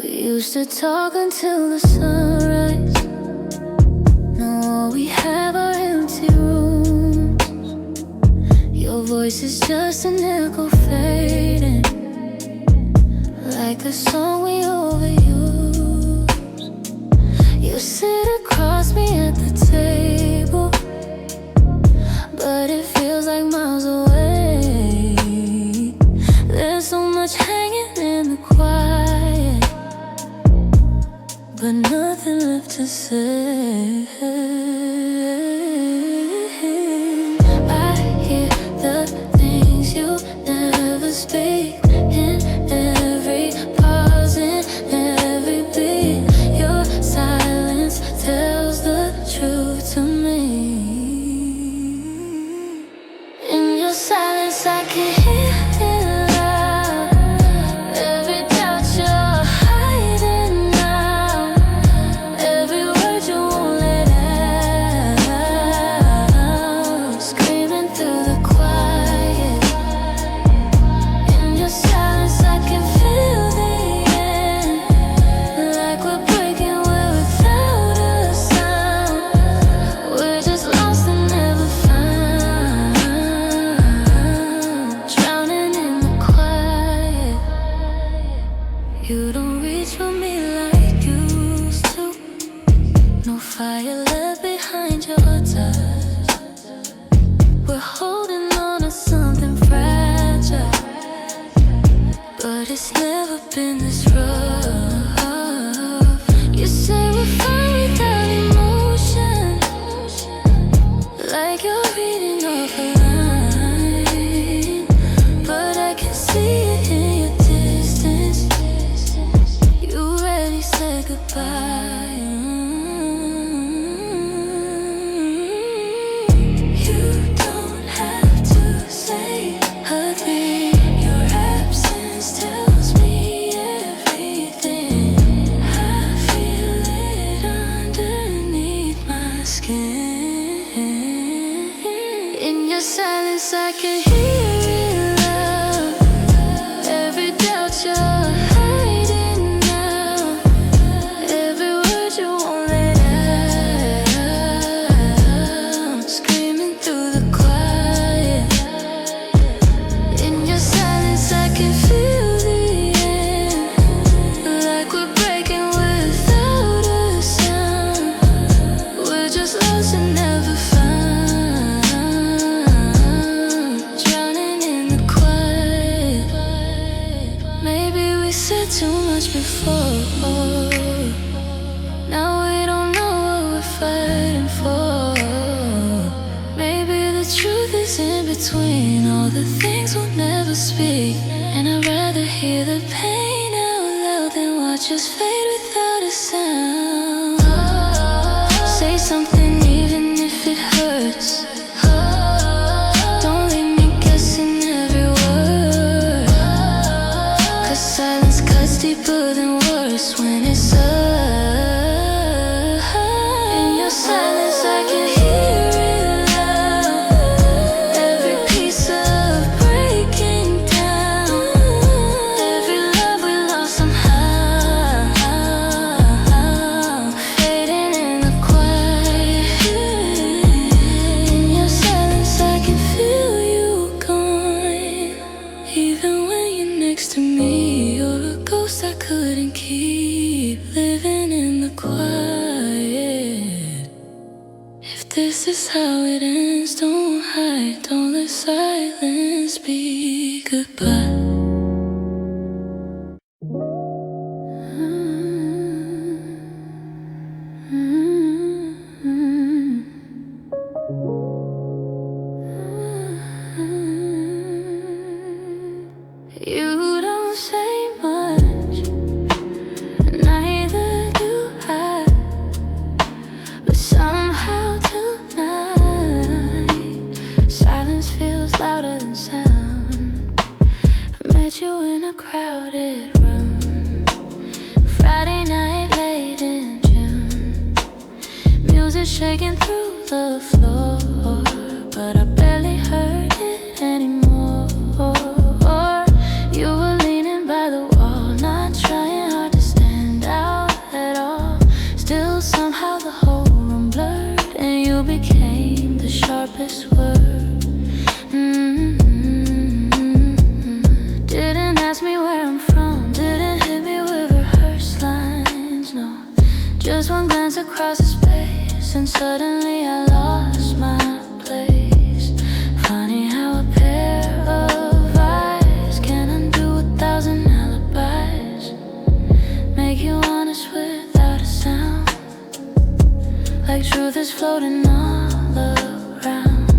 We used to talk until the sunrise. Now all we have are empty rooms. Your voice is just an echo fading, like the song we overuse. You sit across me at the table, but it feels like miles away. There's so much hanging in the quiet, but nothing left to say. I hear the things you never speak in every pause, in every beat. Your silence tells the truth to me. In your silence I can hear it loud. Every doubt you're hiding now, every word you won't let out, screaming through the quiet. In your silence I can feel the end, like we're breaking away without a sound. We're just lost and never found, drowning in the quiet. You don't reach for me like you used to. No fire left behind your touch. We're holding on to something fragile, but it's never been this rough. You say we're fine without emotion, like you're reading off a line, but I can see it in your distance. You already said goodbye. You don't have to say a thing. Your absence tells me everything. I feel it underneath my skin. In your silence I can hear it loud. Every doubt you're hiding now, every word you won't let out, screaming through the quiet. In your silence I can feel the end, like we're breaking without a sound. We're just lost and never found, drowning in the quiet. Maybe we said too much before. Now we don't know what we're fighting for. Maybe the truth is in between all the things we'll never speak, and I'd rather hear the pain out loud than watch us fade without a sound. Say something even if it hurts. Don't leave me guessing every word, 'cause silence cuts deeper than words when it's us. In your silence I can hear it loud. Every piece of breaking down, every love we lost somehow, fading in the quiet. In your silence I can feel you going, even when you're next to me. You're a ghost I couldn't keep, living in the quiet. If this is how it ends, don't hide, don't let silence be goodbye. You don't say much, neither do I, but somehow tonight silence feels louder than sound. I met you in a crowded room, Friday night late in June. Music shaking through the floor, but I barely heard it anymore. You were leaning by the wall, not trying hard to stand. across the space, and suddenly I lost my place. Funny how a pair of eyes can undo 1,000 alibis, make you honest without a sound, like truth is floating all around.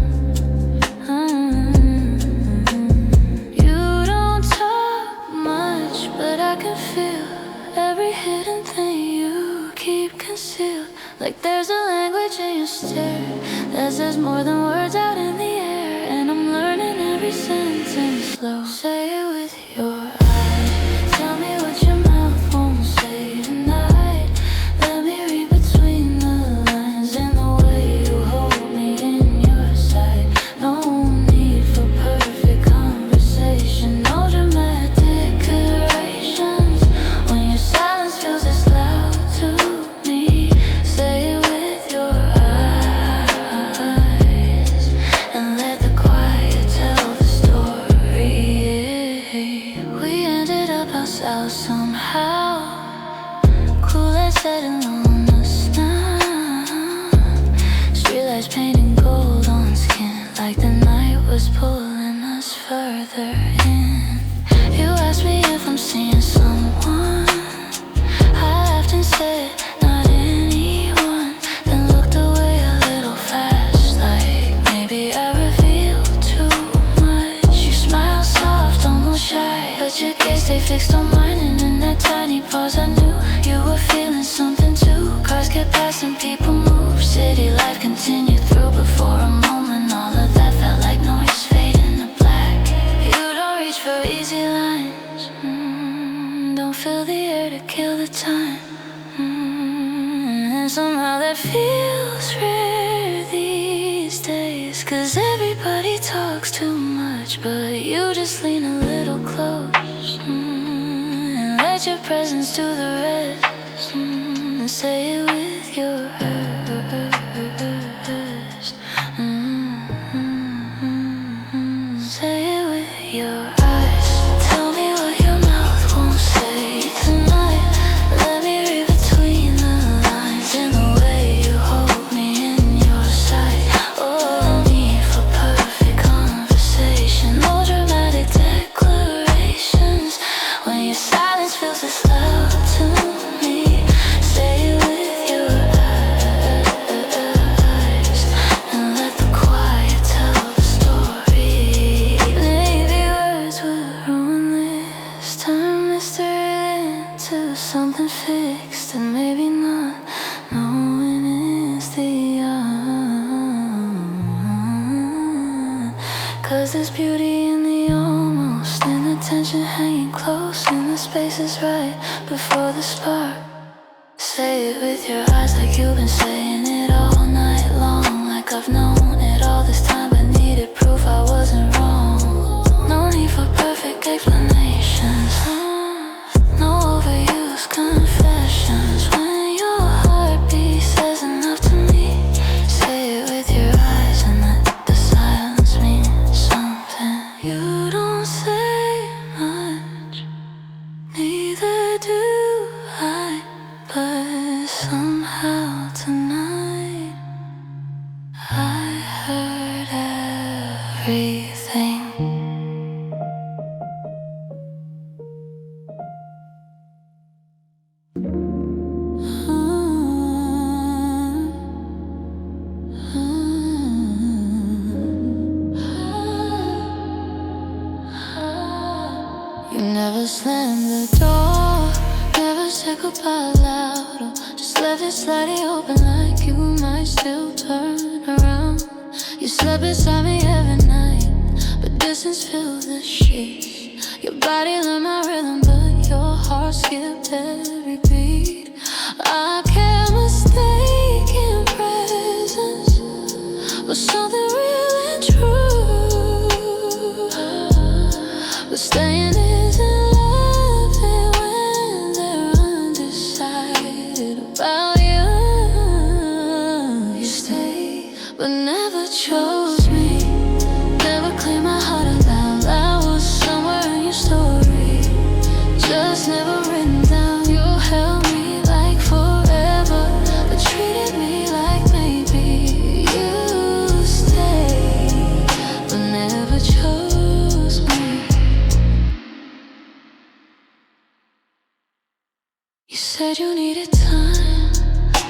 You don't talk much, but I can feel every hidden thing you keep concealed. Like there's a language in your stare that says more than words out in the air, and I'm learning every sentence slow. Say it with your eyes, tell me what your mouth won't say tonight. Let me read between the lines in the way you hold me in your sight. No need for perfect conversation, no dramatic decorations. When your silence feels this loud to me, say it with your eyes, and let the quiet tell the story. We ended up out south somehow, Kool-Aid setting on us now. Streetlights painting gold on skin, like the night was pulling us further in. You asked me if I'm seeing someone, I laughed and said not anyone, then looked away a little fast, like maybe I revealed too much. You smiled soft, almost shy, but your gaze stayed fixed on mine, and in that tiny pause I knew you were feeling something too. Cars kept passing, people moved, city life continued through, but for a moment all of that felt like noise fading to black. You don't reach for easy lines, don't fill the air to kill the time, and somehow that feels rare these days, 'cause everybody talks too much, but you just lean a little close, and let your presence do the rest, and say it with your eyes. Say it with your eyes, tell me what your mouth won't say tonight. Let me read between the lines in the way you hold me in your sight. Oh, no need for perfect conversation, no dramatic declarations. When your silence feels this loud to me, say it with your eyes, and let the quiet tell the story. Maybe words would ruin this, turn mystery into something fixed, and maybe not knowing is the end. 'Cause there's beauty in the almost, in the tension hanging close, and the space is right before the spark. Say it with your eyes, like you've been saying it all night long, like I've known it all this time, but needed proof I wasn't wrong. No need for perfect explanations, no overused confessions. When your heartbeat says enough to me, say it with your eyes, and let the silence mean something. You don't say much, neither do I, but somehow tonight I heard everything. You never slammed the door, never said goodbye loud, or just left it slightly open like you might still turn around. You slept beside me every night, but distance filled the sheets. Your body learned my rhythm, but your heart skipped every beat. I can't mistake in presence for something real and true, but staying isn't loving when they're undecided about you. You stayed, but never chose me, never claimed my heart out loud. I was somewhere in your story, just never written down. You held You said you needed time,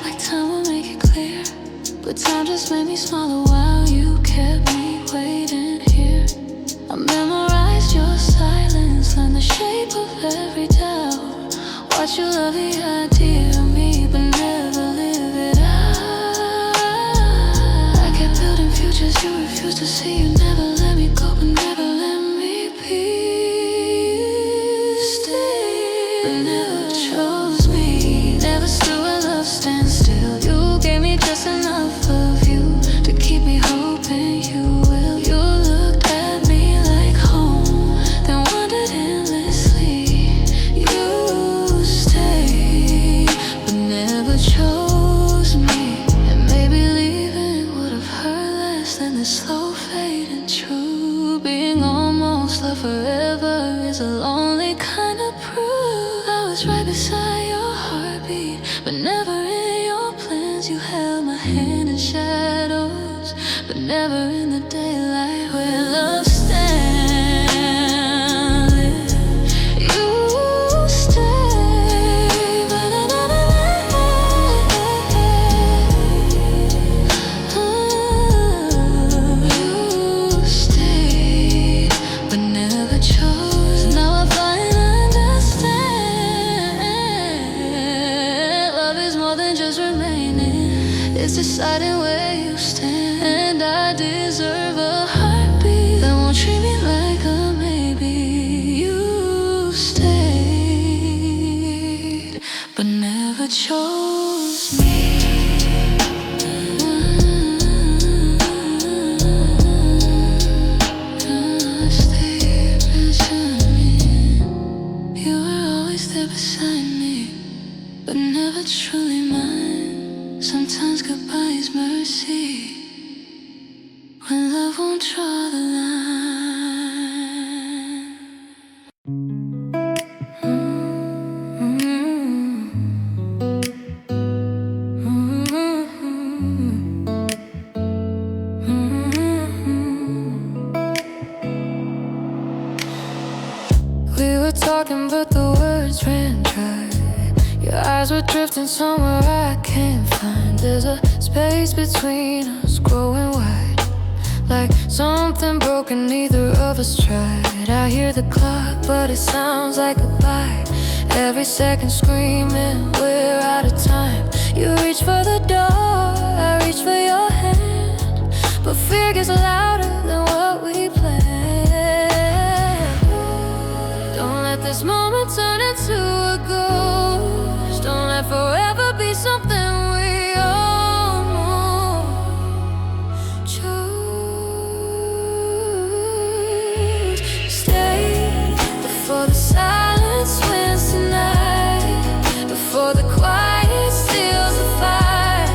like time will make it clear. But time just made me smile a while, you kept me waiting here. I memorized your silence, learned the shape of every doubt. Watch you love the idea of me, but never live it out. I kept building futures, you refused to see. You never let me go, but never let me be. Stay, but never chose me. Never stood where love stands still. You gave me just enough of you to keep me hoping you will. You looked at me like home, then wandered endlessly. You stayed, but never chose me. And maybe leaving would have hurt less than the slow fading true. Being almost loved forever is a lonely kind of proof. I was right beside your heartbeat, but never in your plans. You held my hand in shadows, but never in the daylight where love stands. You stay, but I never you stayed, but never chose. Now I finally understand. Love is more than just remaining, it's deciding where you stand. And I deserve a heartbeat that won't treat me like a maybe. You stayed, but never chose me. Stay beside me. You were always there beside me, but never truly mine. Sometimes goodbye is mercy when love won't draw the line. We were talking, but the words ran dry. Your eyes were drifting somewhere I can't find. There's a space between us growing wide, like something broken neither of us tried. I hear the clock, but it sounds like goodbye. Every second screaming, we're out of time. You reach for the door, I reach for your hand, but fear gets louder than what we planned. Don't let this moment turn into a ghost. Don't let forever be something we almost chose. Stay before the silence wins tonight, before the quiet steals the fight,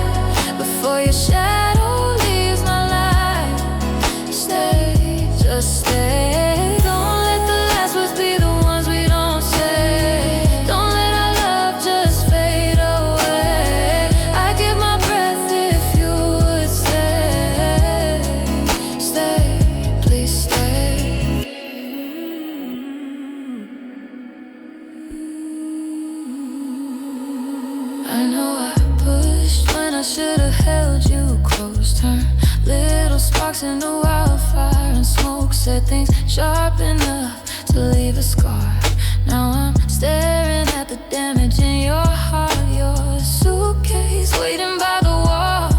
before your shadow leaves my life. Stay, just stay. Don't let the last words be the ones we don't say. Don't let our love just fade away. I give my breath if you would stay. Stay, please stay. I know I pushed when I should have held you close. Turn little sparks into wildfire, and smoke set things sharp enough to leave a scar. Now I'm staring at the damage in your heart. Your suitcase waiting by the wall,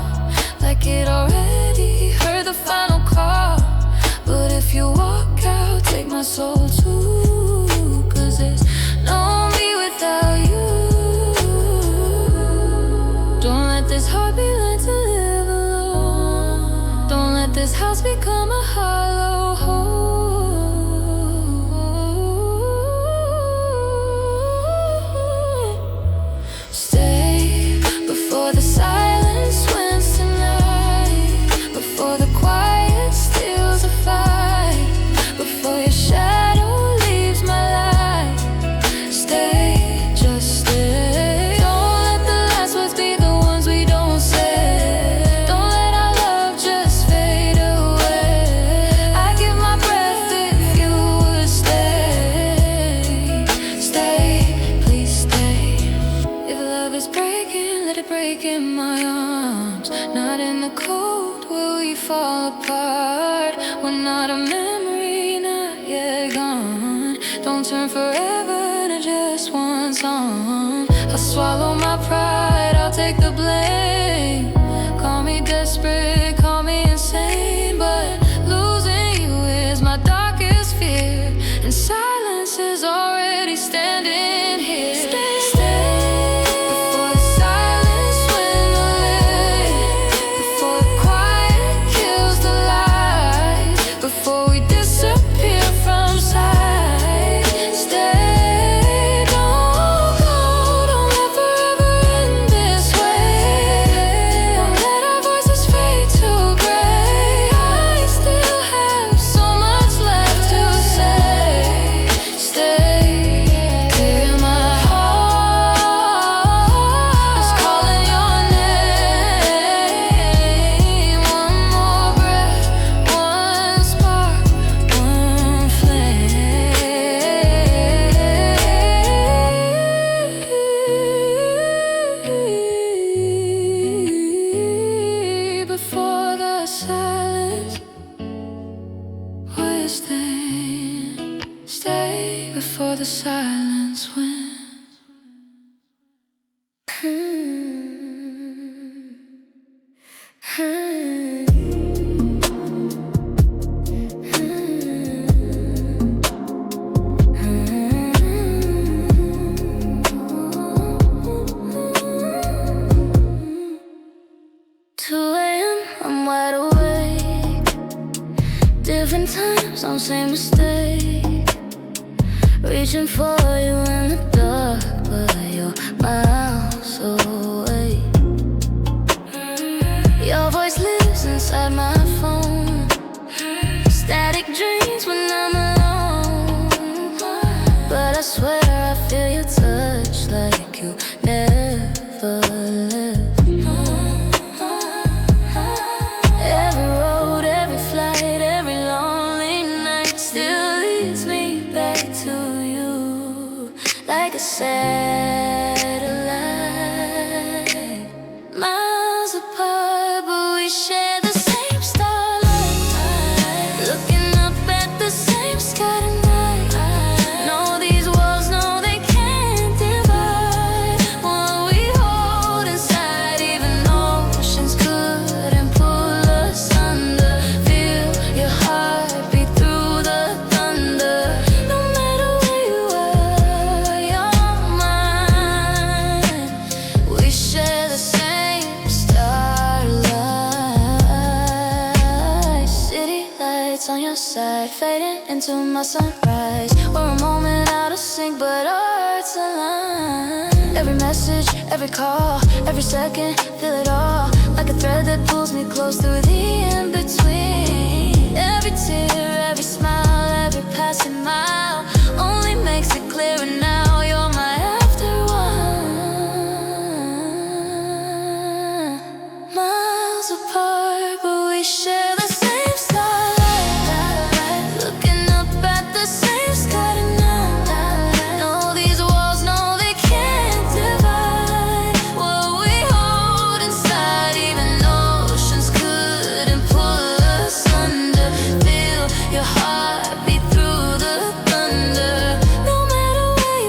like it already heard the final call. But if you walk out, take my soul too, 'cause there's no me without you. Don't let this heart be learned to live alone. Don't let this house become a hollow home. Stay before the silence wins tonight, before the quiet steals the fight, before your shadow leaves my life. Stay, just stay. Don't let the last words be the ones we don't say. Don't let our love just fade away. in the cold, will we fall apart? We're not a memory, not yet gone. Don't turn forever to just one song. I'll swallow my pride, I'll take the blame. Call me desperate, call me insane, but losing you is my darkest fear, and silence is already standing here. Stay before the silence wins away, before the quiet kills the light, before we disappear from sight. Stay, don't go, don't let forever end this way. Don't let our voices fade to gray. I still have so much left to say. Stay, hear my heart is calling your name. One more breath, one spark, one flame. Before the silence, we're staying. Stay before the silence wins. I'm wide awake. Different times, on same mistake. Reaching for you in the dark, but you're miles away. Your voice lives inside my phone. Static dreams when I'm alone, but I swear I feel your touch like you never left. Every road, every flight, every lonely night still leads me back to you, like a satellite. Miles apart, but we share the same starlight. Looking up at the same sky tonight. No, these walls, no, they can't divide what we hold inside. Even oceans couldn't pull us under. Feel your heartbeat through the thunder. No matter where you are, you're mine. We share the same starlight. City lights on your side, fading into my sunrise. We're a moment out of sync, but our hearts align. Every message, every call, every second, feel it all, like a thread that pulls me close through the in-between. Every tear, every smile, every passing mile only makes it clearer now. You're my after one. Miles apart, but we share the same starlight. Looking up at the same sky tonight. No, these walls, no, they can't divide what we hold inside. Even oceans couldn't pull us under. Feel your heartbeat through the thunder. No matter where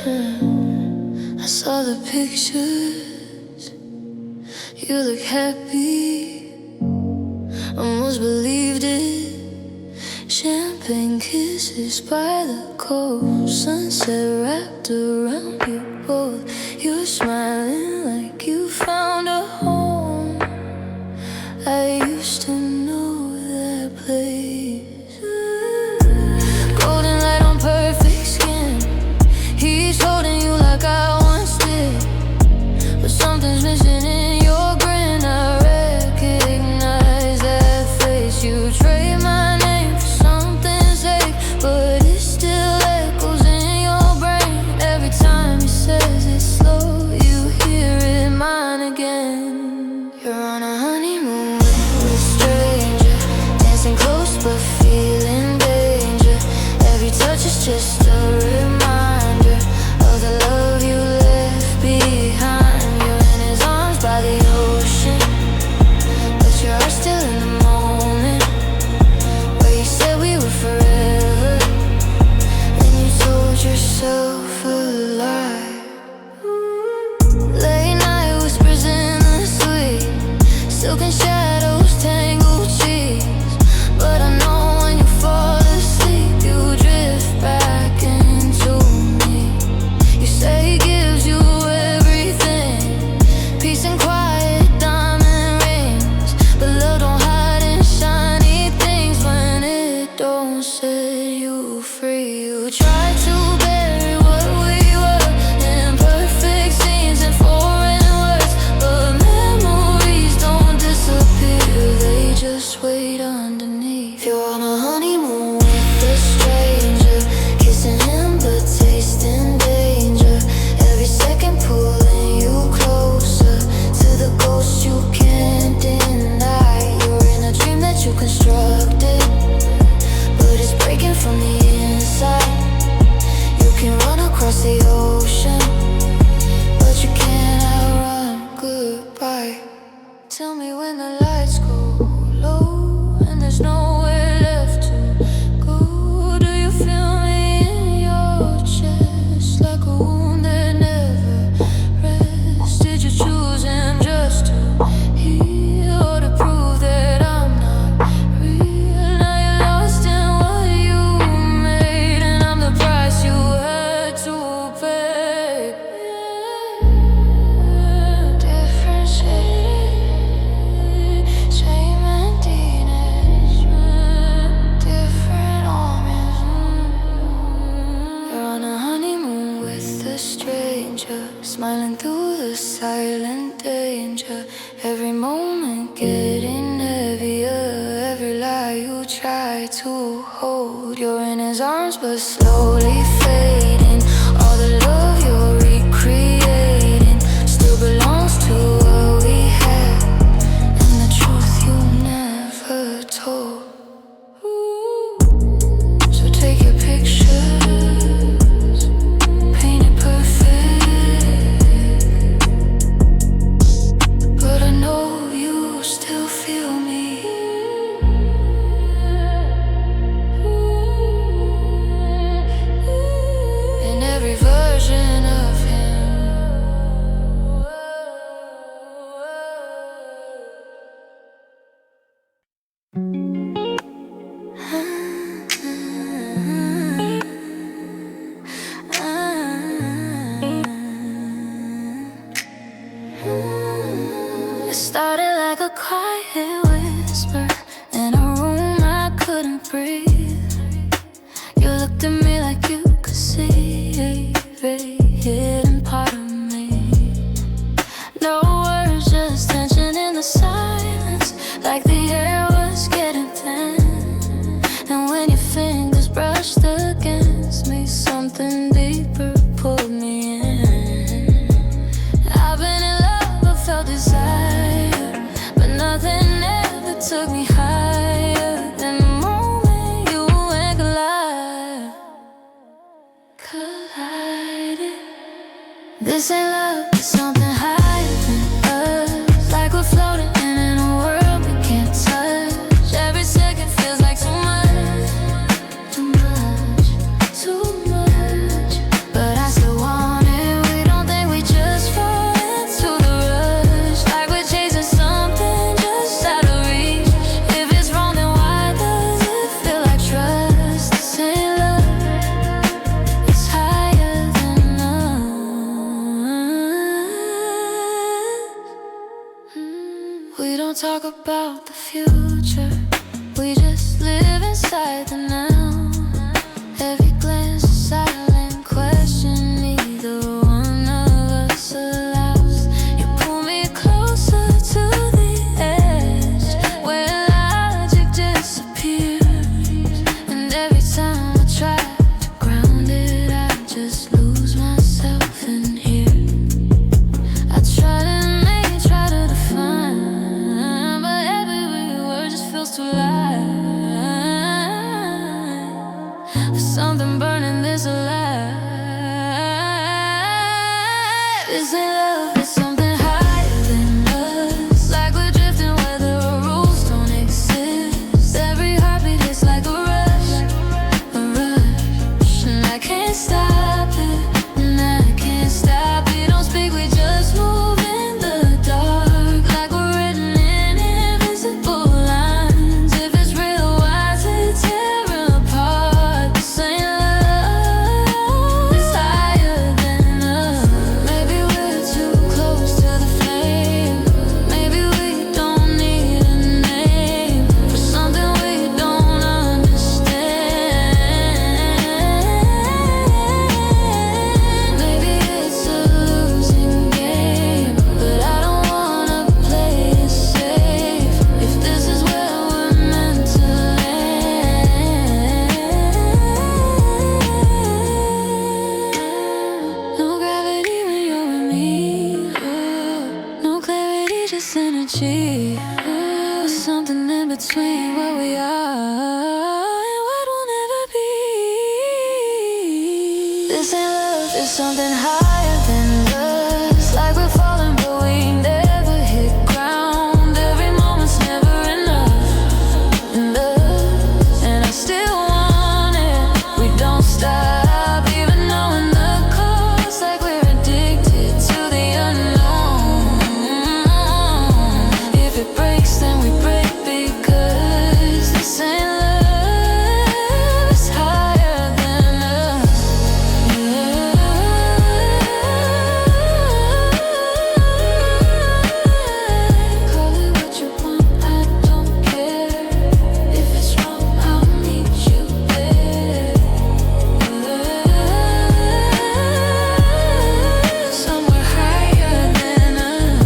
I saw the pictures. You look happy, almost believed it. Champagne kisses by the coast, sunset wrapped around you both. You're smiling like you found a home. I used to know that place. Golden light on perfect skin. He's holding you like I once did, but something's missing in your grin. I recognize that face. You trade my name for something's sake, but it still echoes in your brain. Every time he says it slow, you hear it mine again. You're on a honeymoon with a stranger, dancing close but feeling danger. Every touch is just a reminder of the love you left behind. You're in his arms by the ocean, but your heart's still in the moment where you said we were forever, and you told yourself a lie. Late night whispers in the sweet, silken shadows, tangled sheets. But I know when you fall asleep, you drift back into me. You say he gives you everything, peace and quiet, diamond rings. But love don't hide in shiny things when it don't set you free. You try to bury what we were in perfect scenes and foreign words, but memories don't disappear, they just wait underneath. You're on a honeymoon with a stranger, kissing him but tasting danger. Every second pulling you closer to the ghost you can't deny. You're in a dream that you constructed, but it's breaking from the inside. You can run across the ocean, but you can't outrun goodbye. Tell me when the lights go low and there's nowhere left to go. Do you feel me in your chest like a wound that never rests? Did you choose him just to heal or to prove that I'm not real? Now you're lost in what you made, and I'm the price you had to pay. Different city, same emptiness, different armies. You're on a honeymoon with a stranger, smiling through the silent danger. Every moment getting heavier, every lie you try to hold. You're in his arms but slowly fading. All the love you're recreating still belongs to what we had, and the truth you never told. So take your pictures, paint it perfect, but I know you still feel me. In every version of him. It started like a quiet whisper in a room I couldn't breathe. You looked at me like you could see every hidden part of me. No words, just tension in the silence, like the air was getting thin. And when your fingers brushed against me, something deeper pulled me in. I've been in love, I felt desire, but nothing ever took me higher than the moment you and collided. This ain't love, it's something higher than us, like we're floating in a world we can't touch. Every second feels like too much, too much, too much, but I still want don't talk about the future. We just live inside the now. Every glance a silent question, neither one of us allows. You pull me closer to the edge, where logic disappears. And every time I try to ground it, I just lose myself in here. I try to define, but every word just feels too light. Something burning this alive. This ain't love, it's something higher than us. Like we're drifting where the rules don't exist. Every heartbeat is like a rush, and I can't stop it, and I can't stop it. Don't speak, we just move in the dark, like we're written in invisible lines. If it's real, why is it tear apart? This ain't love, it's higher than us. Maybe we're too close to the flame. Maybe we don't need a name for something we don't understand. Maybe it's a losing game, but I don't wanna play it safe. If this is where we're meant to land. No gravity when you're with me. No clarity, just energy. Something in between where we are and what will never be. This ain't love, it's something higher than us. Like we're falling, but we never hit ground. Every moment's never enough, and I still want it. We don't stop, even knowing the cost. Like we're addicted to the unknown. If it breaks, then we break, because this ain't love, it's higher than us. Call it what you want, I don't care. If it's wrong, I'll meet you there. Somewhere higher than us.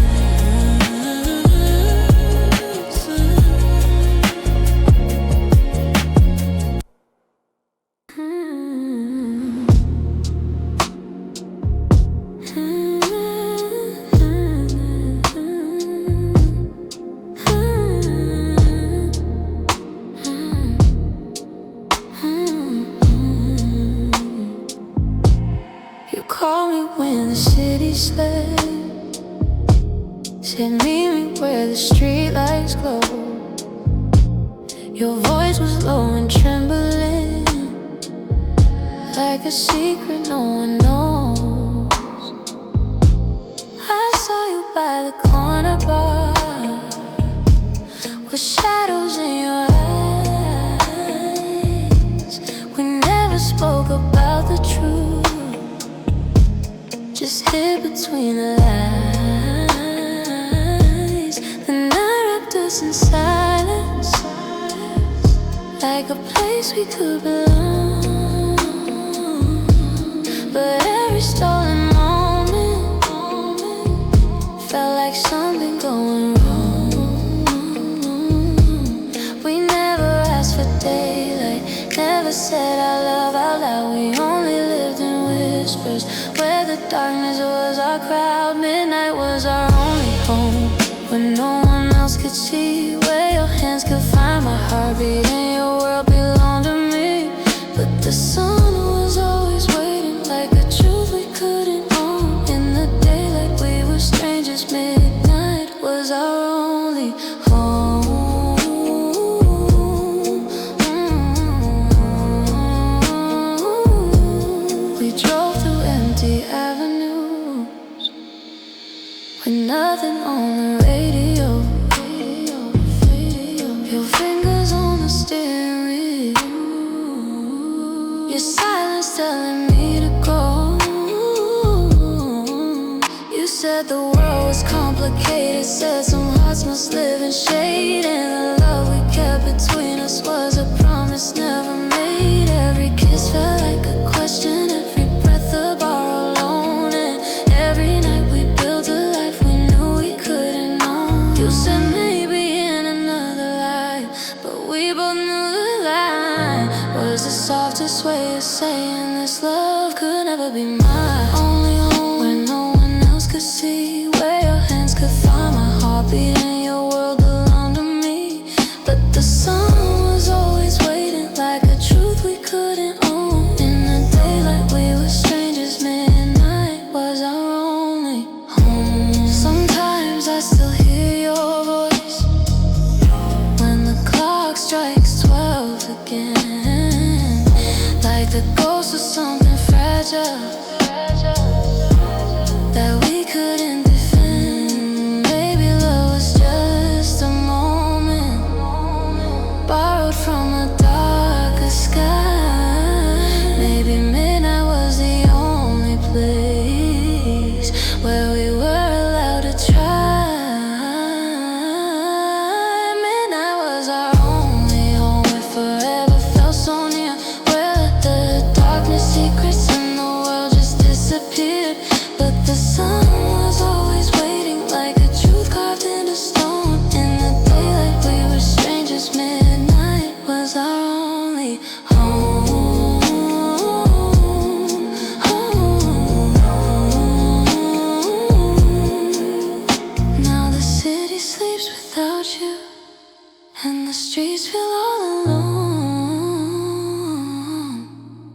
You call me when the city slept. Said meet me where the streetlights glow. Your voice was low and trembling, like a secret no one knows. I saw you by the corner bar, with shadows in your eyes. We never spoke about the truth, just hid between the lies. The night wrapped us in silence, like a place we could belong. But every stolen moment felt like something going wrong. We never asked for daylight, never said our love out loud. We only lived in whispers, where the darkness was our crowd. Midnight was our only home, when no one else could see. Where your hands could find my heartbeat, and your world belonged to me. But the sun was always waiting, like a truth we couldn't own. In the daylight we were strangers, midnight was our only home. We drove through empty avenues, with nothing on the radio. Your fingers on the steering wheel, your silence telling me to go. You said the world was complicated, said some hearts must us live in shade, and the love we kept between us was a promise never made. Every kiss felt like a question, every breath a bar alone, and every night we built a life we knew we couldn't own. You said maybe in another life, but we both knew the line was the softest way of saying this love could never be mine. Only home where no one else could see, where your hands could find my heartbeat and your world belonged to me. But the sun was always waiting, like a truth we couldn't own. In the daylight we were strangers, midnight was our only home. Sometimes I still hear your voice when the clock strikes 12 again, like the ghost of something fragile that we couldn't defend. Maybe love was just a moment borrowed from a darker sky. Maybe midnight was the only place where we were allowed to try. Midnight was our only home, where forever felt so near, where the darkness, secrets, and the world just disappeared. But the sun was always waiting, like a truth carved into stone. In the daylight we were strangers, midnight was our only home. Now the city sleeps without you, and the streets feel all alone.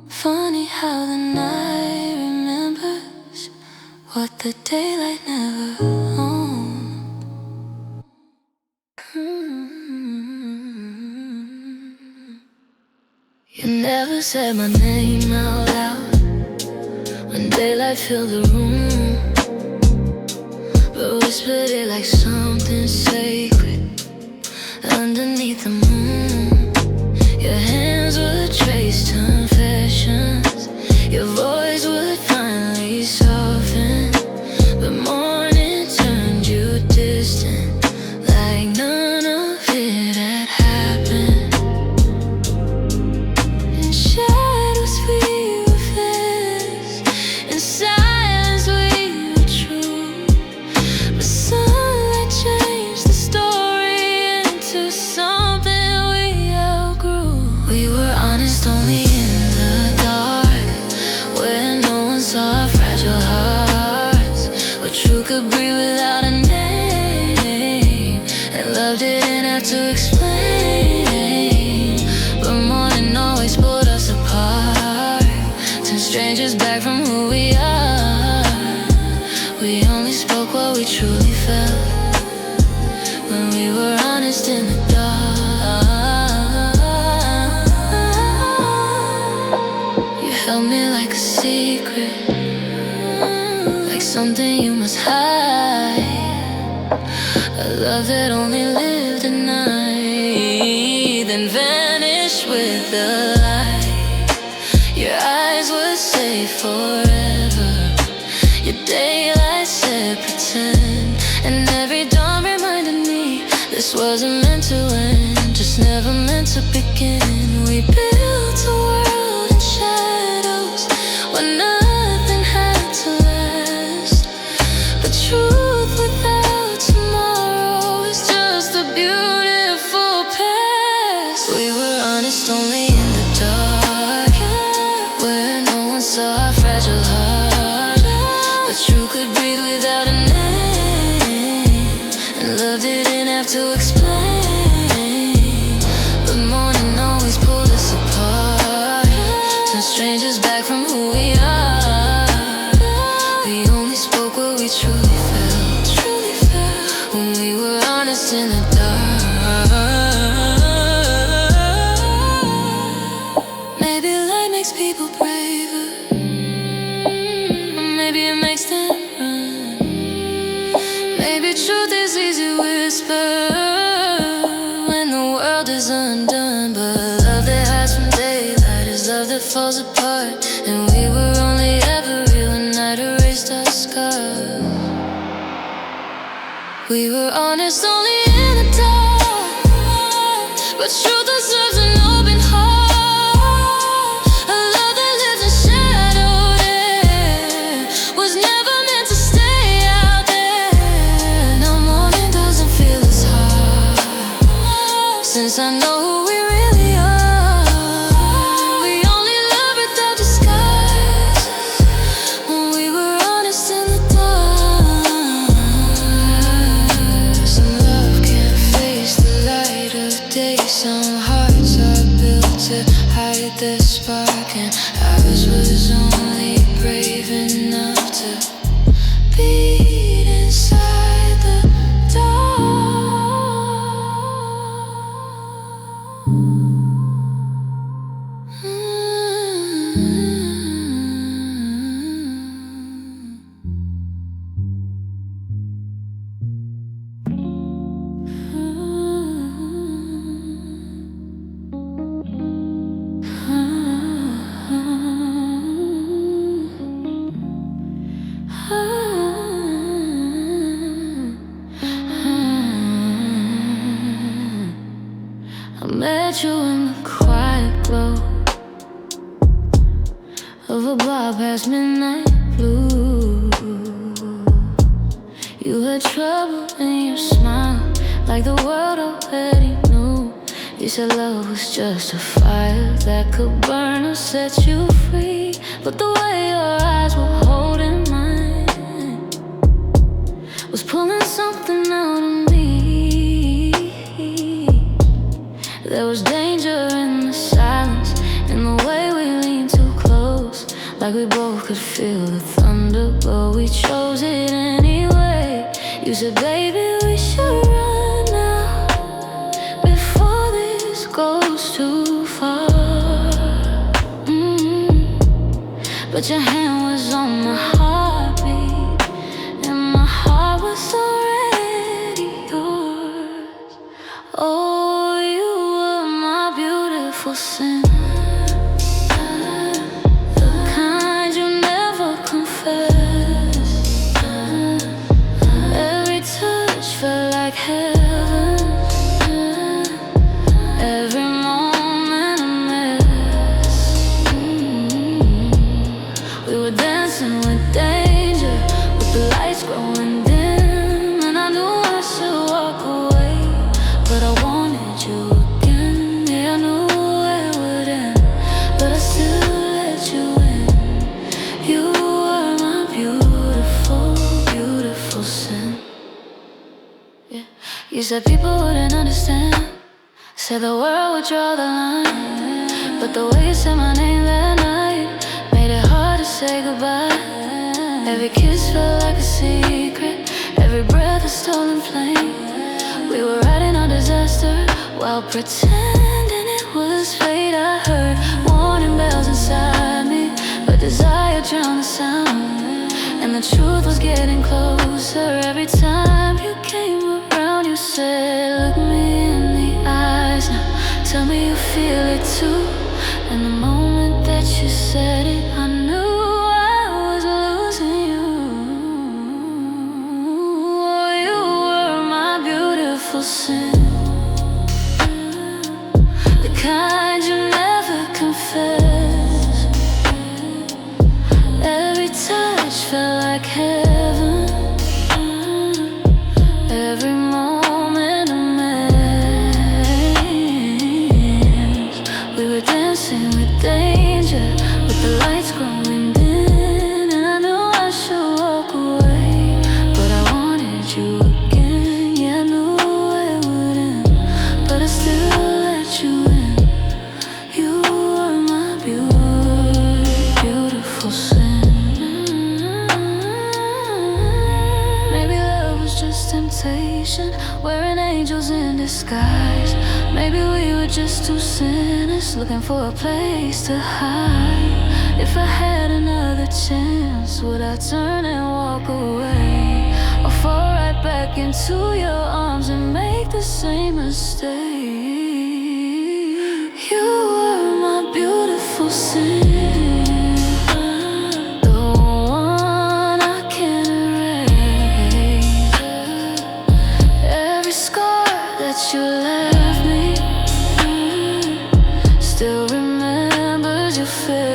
Funny how the night remembers what the daylight never owned. You never said my name out loud when daylight filled the room, but whispered it like something sacred underneath the moon. Your hands would trace confessions, your voice would finally soften, but morning turned you distant, like none of it had happened. In shadows we were fast, in silence we were true, but sunlight changed the story into something we outgrew. We were honest only in the dark, where no one saw our fragile hearts, where truth could breathe without a name, and love didn't have to explain. But morning always pulled us apart, turned strangers back from who we are. We only spoke what we truly felt when we were honest in the dark. You held me like a secret, like something you must hide, a love that only lived at night, then vanished with the light. Your eyes would say forever, your daylight said pretend, and every dawn reminded me this wasn't meant to end, just never meant to begin. We built a world in shadows where nothing had to last, but truth without tomorrow is just a beautiful past. We were honest only in the dark, where no one saw our fragile heart, but truth could breathe without a name, and love didn't have to explain. But morning always pulled us apart, turned strangers back from who we are. We only spoke what we truly felt when we were honest in the dark. Maybe light makes people braver, or maybe it makes them run. Maybe truth is easy to whisper when the world is undone, but love that hides from daylight is love that falls apart, and we were only ever real when night erased our scars. We were honest only in 'cause I know who we really are. We only love without disguise. When we were honest in the dark. Some love can't face the light of day. Some hearts are built to hide their spark, and ours was only brave enough to beat inside the dark. I met you in the quiet glow of a bar past midnight blue. You had trouble in your smile, like the world already knew. You said love was just a fire that could burn or set you free. But the way your eyes were holding mine was pulling something out of me. There was danger in the silence, in the way we leaned too close, like we both could feel the thunder, but we chose it anyway. You said, baby, we should run now, before this goes too far. But your hand was on my heartbeat, and my heart was already yours. Oh, you were my beautiful sin, the kind you never confess. Every touch felt like heaven, every moment a mess. We were dancing with danger, with the lights growing dim, and I knew I should walk away, but I wanted you again. Yeah, I knew it would end, but I still let you in. You were my beautiful, beautiful sin. Yeah. You said people wouldn't understand, said the world would draw the line, but the way you said my name that night made it hard to say goodbye. Every kiss felt like a secret, every breath a stolen flame. We were writing our disaster while pretending it was fate. I heard warning bells inside me, but desire drowned the sound, and the truth was getting closer. Every time you came around, you said, look me in the eyes now, tell me you feel it too. And the moment that you said it, I knew I was losing you. Oh, you were my beautiful sin, the kind you never confess. Every touch felt like heaven, every moment a mess. We were dancing with danger, with the lights growing dim, and I knew I should walk away, but I wanted you again. Yeah, I knew it would end, but I still let you in. You were my beautiful sin. Maybe love was just temptation, wearing angels in disguise. Maybe we were just two sinners looking for a place to hide. If I had another chance, would I turn and walk away, or fall right back into your arms and make the same mistake? You were my beautiful sin, the one I can't erase. Every scar that you left me still remembers your face.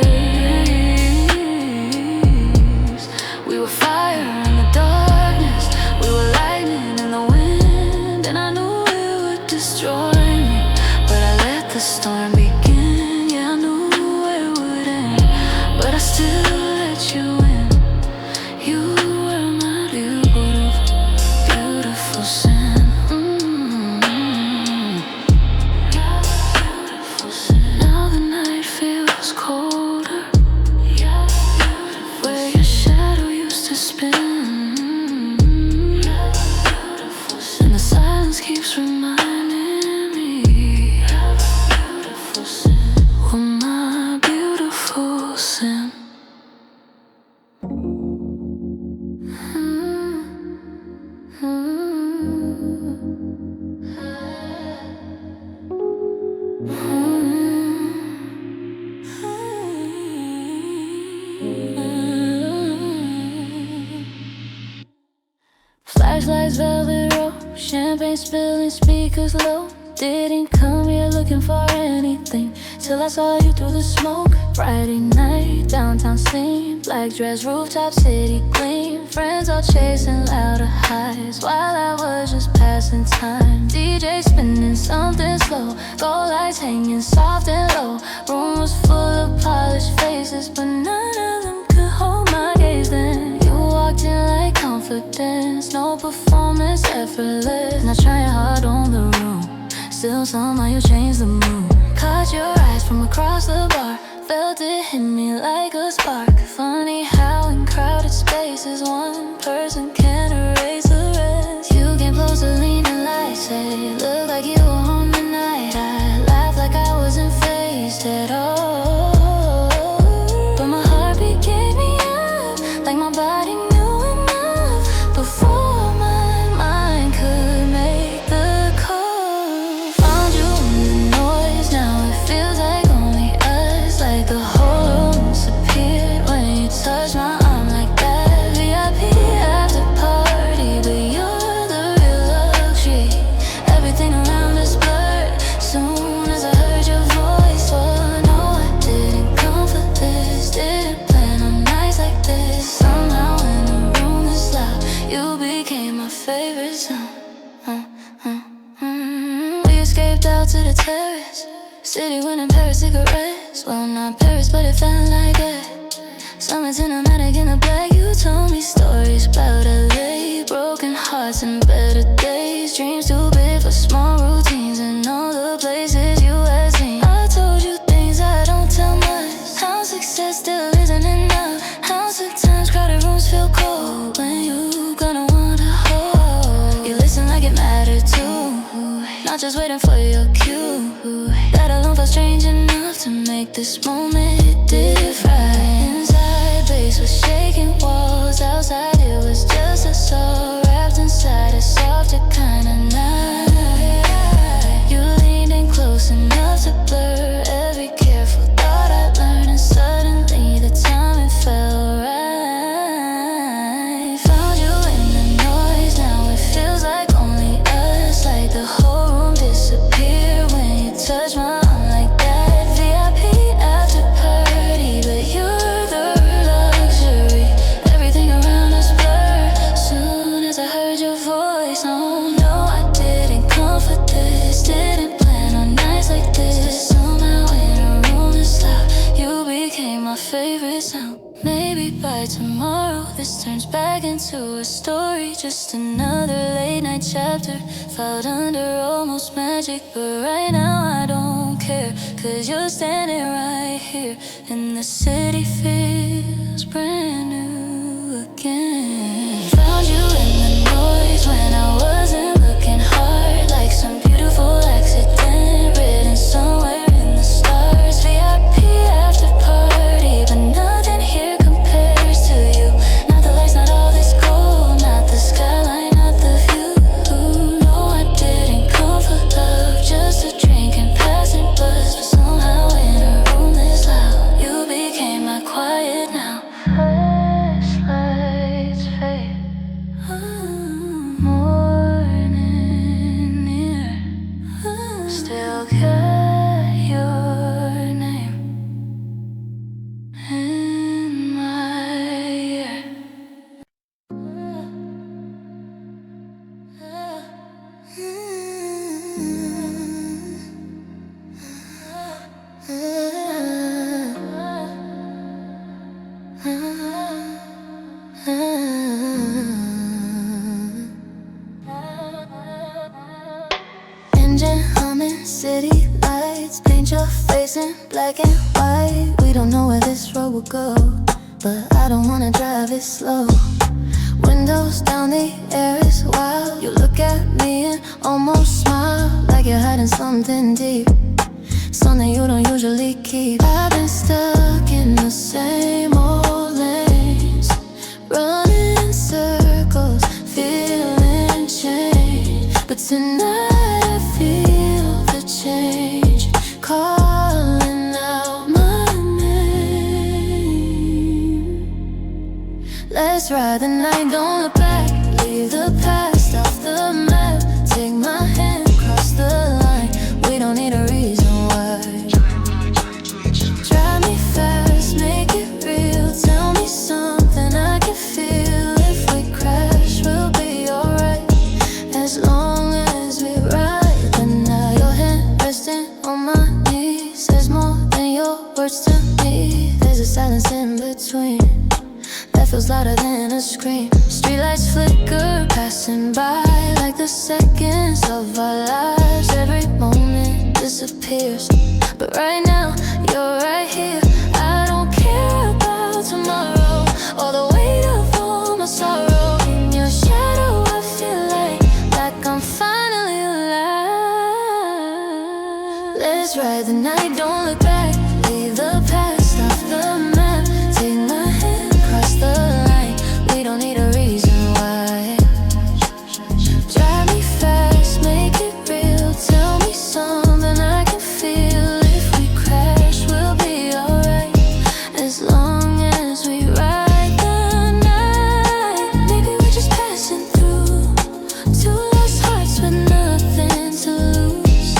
We were fire in the darkness, we were lightning in the wind, and I knew it would destroy me. like velvet rope, champagne spilling, speakers low. Didn't come here looking for anything till I saw you through the smoke. Friday night, downtown scene, black dress, rooftop, city gleam. Friends all chasing louder highs while I was just passing time. DJ spinning something slow, gold lights hanging soft and low. Room was full of polished faces, but none of them could hold my gaze then. You walked in like confidence, no performance, effortless. Not trying hard on the room, still somehow you changed the mood. Caught your eyes from across the bar, felt it hit me like a spark. Funny how in crowded spaces one person can't erase the rest. You came closer, leaning like, say, look like you were home tonight. I laughed like I wasn't faced at all, but my heartbeat gave me up, like my body knew enough before my mind could make the call. Found you in the noise, now it feels like only us, like the whole room disappeared when you touched my arm like that. VIP after party, but you're the real luxury. Everything around us blurred soon as I heard your voice. Oh no, I didn't come for this, didn't plan on nights like this. Somehow in a room this loud, you became my favorite sound. We escaped out to the terrace, city winning Paris cigarettes. Well, not Paris, but it felt like it. Summer cinematic in the black. You told me stories about LA, broken hearts and better days. Dreams too big for small routines and all the places you had seen. I told you things I don't tell much, how success still isn't enough, how sometimes crowded rooms feel cold when you gonna wanna hold. You listen like it mattered too, not just waiting for your cue. That alone felt strange enough to make this moment different. Inside, base was shaking walls, outside it was just us all wrapped inside a softer kind of night. You leaned in close enough to blur every careful thought I learned, and suddenly the timing felt right. Found you in the noise, now it feels like only us, like the whole room disappeared when you touched my arm like that. VIP after party, but you're the luxury. Everything around us blurred soon as I heard your voice. Oh no, I didn't come for this, didn't plan on nights like this. Somehow in a room this loud, you became my favorite sound. Maybe by tomorrow this turns back into a story, just another late night chapter filed under almost magic. But right now I don't care, cause you're standing right here, and the city feels brand new again. Found you in the noise when I wasn't looking hard, like some beautiful accident written somewhere in the stars. VIP after party, but nothing here compares to you. Not the lights, not all this gold, not the skyline, not the view. No, I didn't come for love, just a drink and passing buzz. But somehow in a room this loud, you became my quiet now. Flashlights fade, morning near, still got your name in my ear. Engine humming, city lights, paint your face in black and white. We don't know where this road will go, but I don't wanna drive it slow. Windows down, the air is wild. You look at me and almost smile, like you're hiding something deep, something you don't usually keep. I've been stuck in the same old lanes, running in circles, feeling change. But tonight I feel the change, calling out my name. Let's ride the night, don't look back, leave the past louder than a scream. Streetlights flicker, passing by like the seconds of our lives. Every moment disappears, but right now you're right here. I don't care about tomorrow or the weight of all my sorrow. In your shadow I feel like I'm finally alive. Let's ride the night, don't look back. Leave the past off the map. Take my hand, cross the line. We don't need a reason why. Drive me fast, make it real. Tell me something I can feel. If we crash, we'll be alright. As long as we ride the night. Maybe we're just passing through. Two lost hearts with nothing to lose.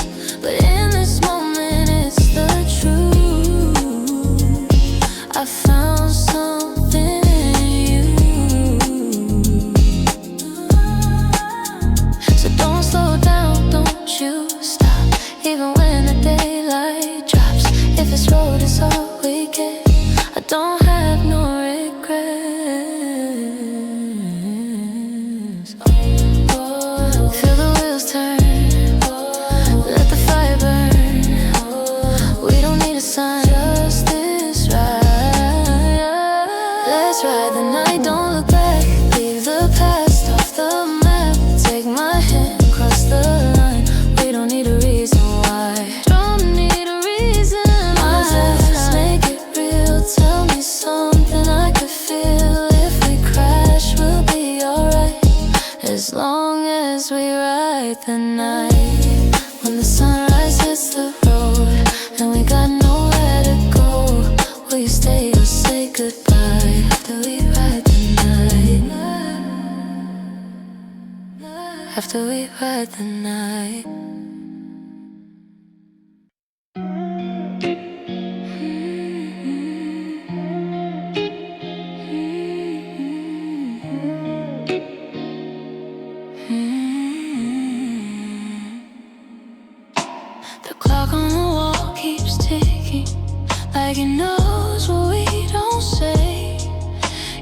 But in this moment it's the truth. I found something in you. So don't slow down, don't you stop. Even when the daylight drops. If this road is all we get, I don't have no regrets. Feel the wheels turn, let the fire burn. We don't need a sign, just this ride. Let's ride the night, don't look back. Leave the past off the map. Take my hand, cross the line. We don't need a reason why. Don't need a reason why. Let's make it real. Tell me something I could feel. If we crash, we'll be alright. As long as we ride the night. When the sunrise hits the road and we got nowhere to go, will you stay or say goodbye after we ride the night? After we ride the night. The clock on the wall keeps ticking, like it knows what we don't say.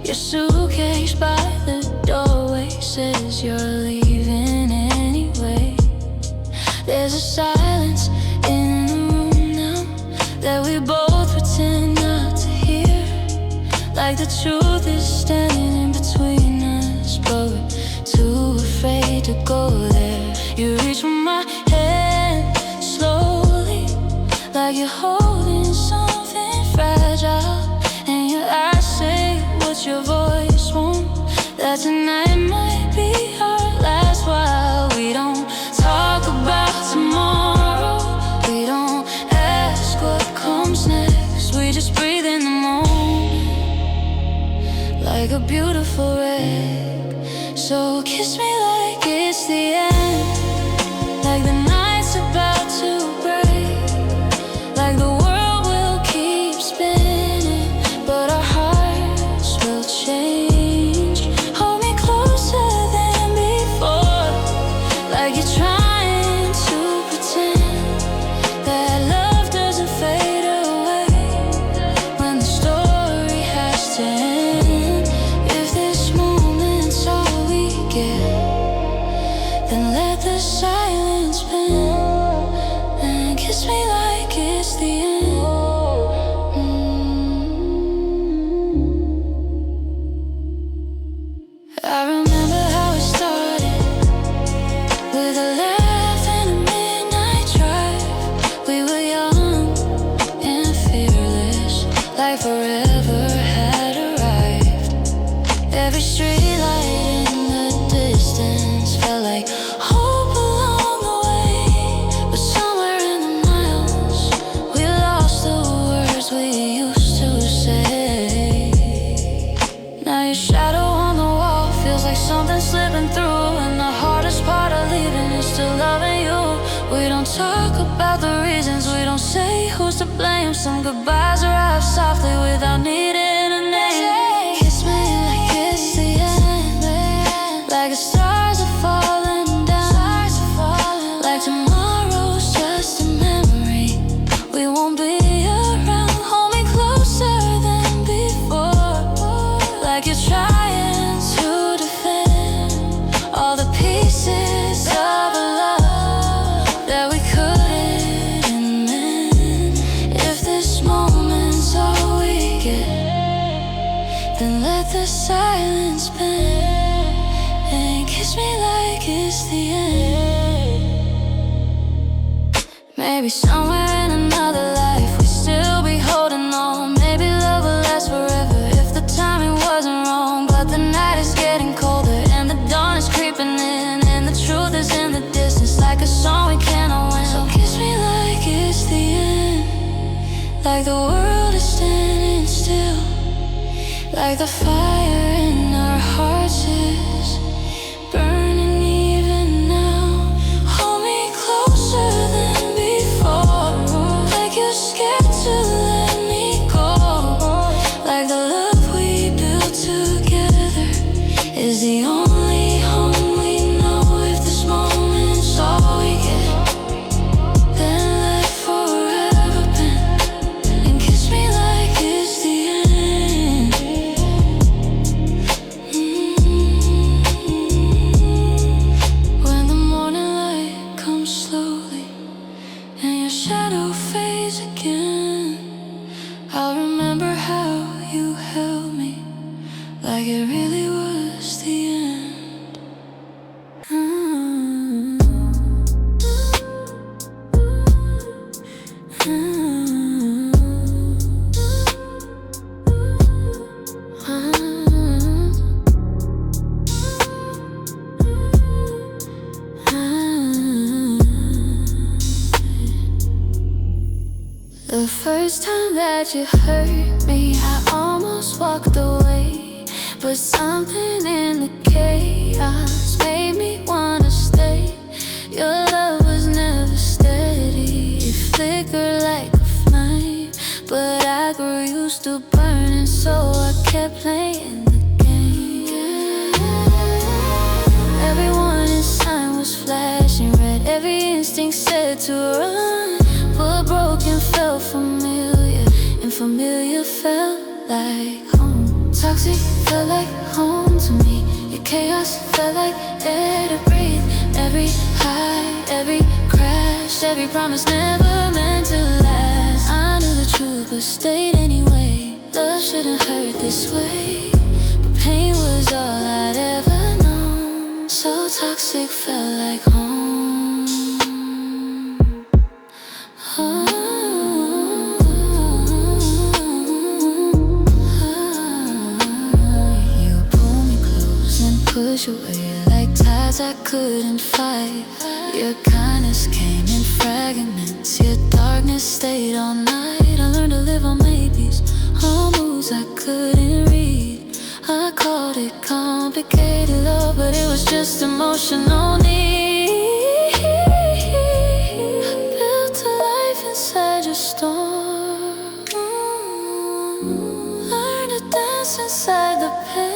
Your suitcase by the doorway says you're leaving anyway. There's a silence in the room now that we both pretend not to hear. Like the truth is standing in between us, but we're too afraid to go there. You reach for my hand slowly, like you're holding something fragile, and your eyes say what your voice won't. That tonight might be our last while. We don't talk about tomorrow. We don't ask what comes next. We just breathe in the moment, like a beautiful wreck. So kiss me like it's the end, like the night's about to break, like the world will keep spinning, but our hearts will change. Hold me closer than before, like you're trying to pretend that love doesn't fade away when the story has to end. If this moment's all we get, then let the silence bend and kiss me like it's the end. I remember how it started, with a laugh and a midnight drive. We were young and fearless, like forever had arrived. Every street light in the distance felt like hope along the way. But somewhere in the miles, we lost the words we used to say. Now your shadow on the wall feels like something slipping through, and the hardest part of leaving is still loving you. We don't talk about the reasons, we don't say who's to blame. Some goodbyes arrive softly without needing a name. Kiss me like it's the end, like the stars are falling down, like tomorrow's just a memory. We won't be around. Hold me closer than before, like you're trying moment's been, and kiss me like it's the end. Maybe somewhere in another life we'd still be holding on. Maybe love will last forever if the timing wasn't wrong. But the night is getting colder and the dawn is creeping in, and the truth is in the distance, like a song we cannot win. So kiss me like it's the end, like the world is standing still, like the fire in our hearts is burning even now. Hold me closer than before, like you're scared to let me go, like the love we built together is the only home we know. If this moment's all we get, then let forever bend, and kiss me like it's the end. When the morning light comes slowly and your shadow fades again, I'll remember how you held me, like it really was the end. The first time that you hurt me, I almost walked away, but something in the chaos made me wanna stay. Your love was never steady, it flickered like a flame, but I grew used to burning, so I kept playing the game. Everyone inside was flashing red, every instinct said to run, but broken felt familiar, and familiar felt like home. Toxic felt like home to me, your chaos felt like air to breathe. Every high, every crash, every promise never meant to last. I knew the truth but stayed anyway. Love shouldn't hurt this way, but pain was all I'd ever known. So toxic felt like home. You pull me close and push away like tides I couldn't fight. Your kindness came in fragments, your darkness stayed all night. I learned to live on maybes, all moves I couldn't read. I called it complicated love, but it was just emotional need. Built a life inside your storm, learn to dance inside the pain.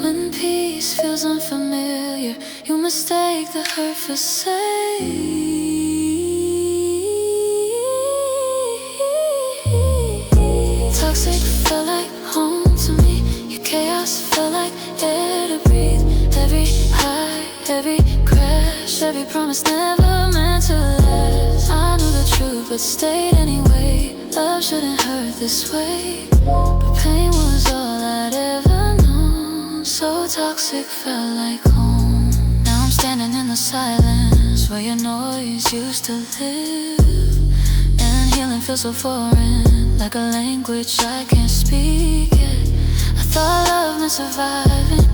When peace feels unfamiliar, you mistake the hurt for safe. Toxic felt like home to me, your chaos felt like air to breathe. Every high, every crash, every promise never meant to last. I knew the truth but stayed anyway. Love shouldn't hurt this way, but pain was all I'd ever known. So toxic felt like home. Now I'm standing in the silence where your noise used to live, and healing feels so foreign, like a language I can't speak yet. I thought love meant surviving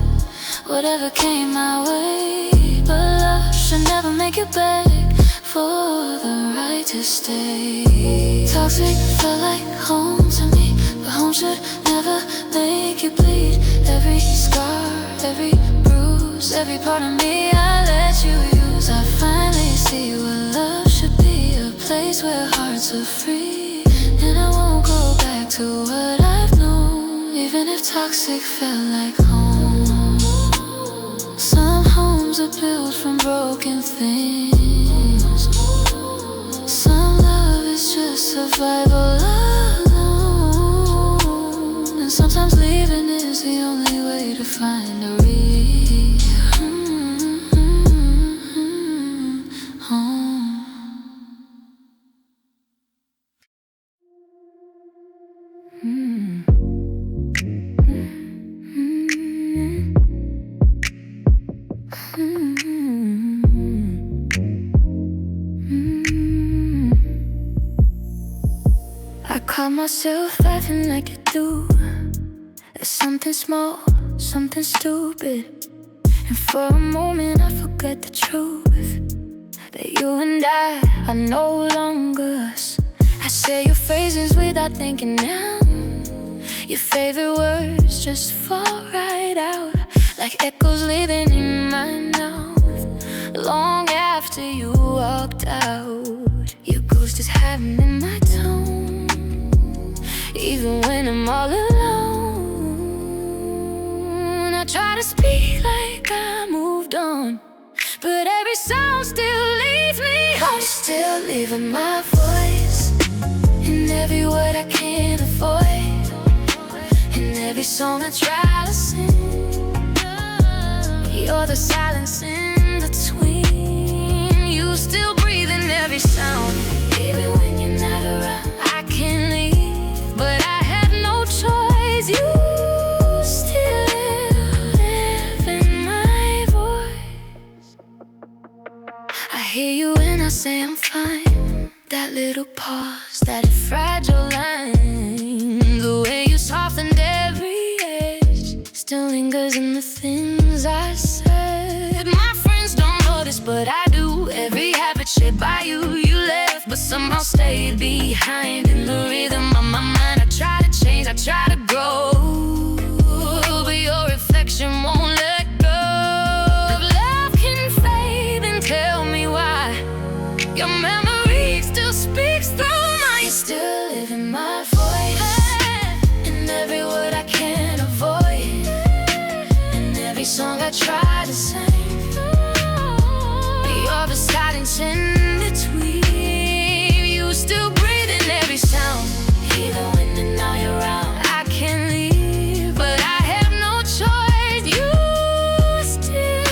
whatever came my way, but love should never make you beg for the right to stay. Toxic felt like home to me, but home should never make you bleed. Every scar, every bruise, every part of me I let you use. I finally see what love should be, a place where hearts are free. And I won't go back to what I've known, even if toxic felt like home. Some homes are built from broken things, some love is just survival alone, and sometimes leaving is the only way to find a real home. myself laughing like I do at something small, something stupid. And for a moment I forget the truth, that you and I are no longer us. I say your phrases without thinking now. Your favorite words just fall right out, like echoes living in my mouth. Long after you walked out, your ghost is hiding in my tone, even when I'm all alone. I try to speak like I moved on, but every sound still leaves me home. Still leaving my voice in every word I can't avoid, in every song I try to sing. You're the silence in between. You still breathe in every sound, even when you're not around. I can't leave, but I have no choice. You still live in my voice. I hear you when I say I'm fine. That little pause, that fragile line, the way you softened every edge still lingers in the things I said. My friends don't know this, but I do. Every habit shaped by you, you left, but somehow stayed behind in the rhythm of my mind. I try to change, I try to grow, but your reflection won't let go. If love can fade, then tell me why. Your memory still speaks through mine. You still live in my voice, in every word I can't avoid, in every song I try to sing. You're the silence in between. You still breathe in every sound, even when you're not around. I can't leave, but I have no choice. You still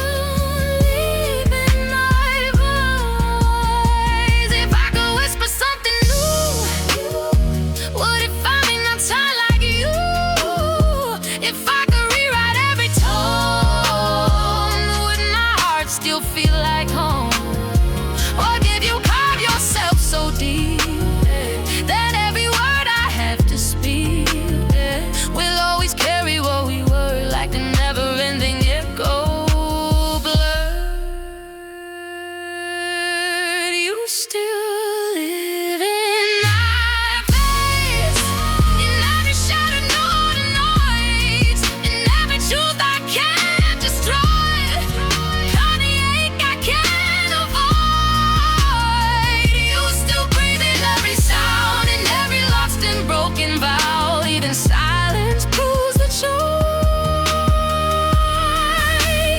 live in my voice. If I could whisper something new, what if I'm in a time like you? If I could rewrite every tone, would my heart still feel like home? Or did you carve yourself so deep that every word I have to speak will always carry what we were, like the never-ending echo blurred? You still live in my face, in every shadow, no the noise, in every truth I can't destroy, on the ache I can't avoid. You still breathe in every sound, in every lost and broken vow. Even silence proves the choice.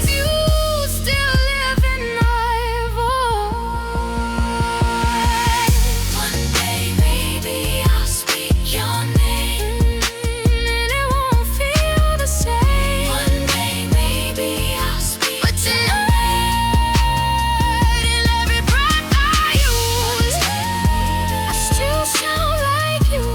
You still live in my voice. One day maybe I'll speak your name, and it won't feel the same. One day maybe I'll speak, but tonight, in every breath I use, I still sound like you.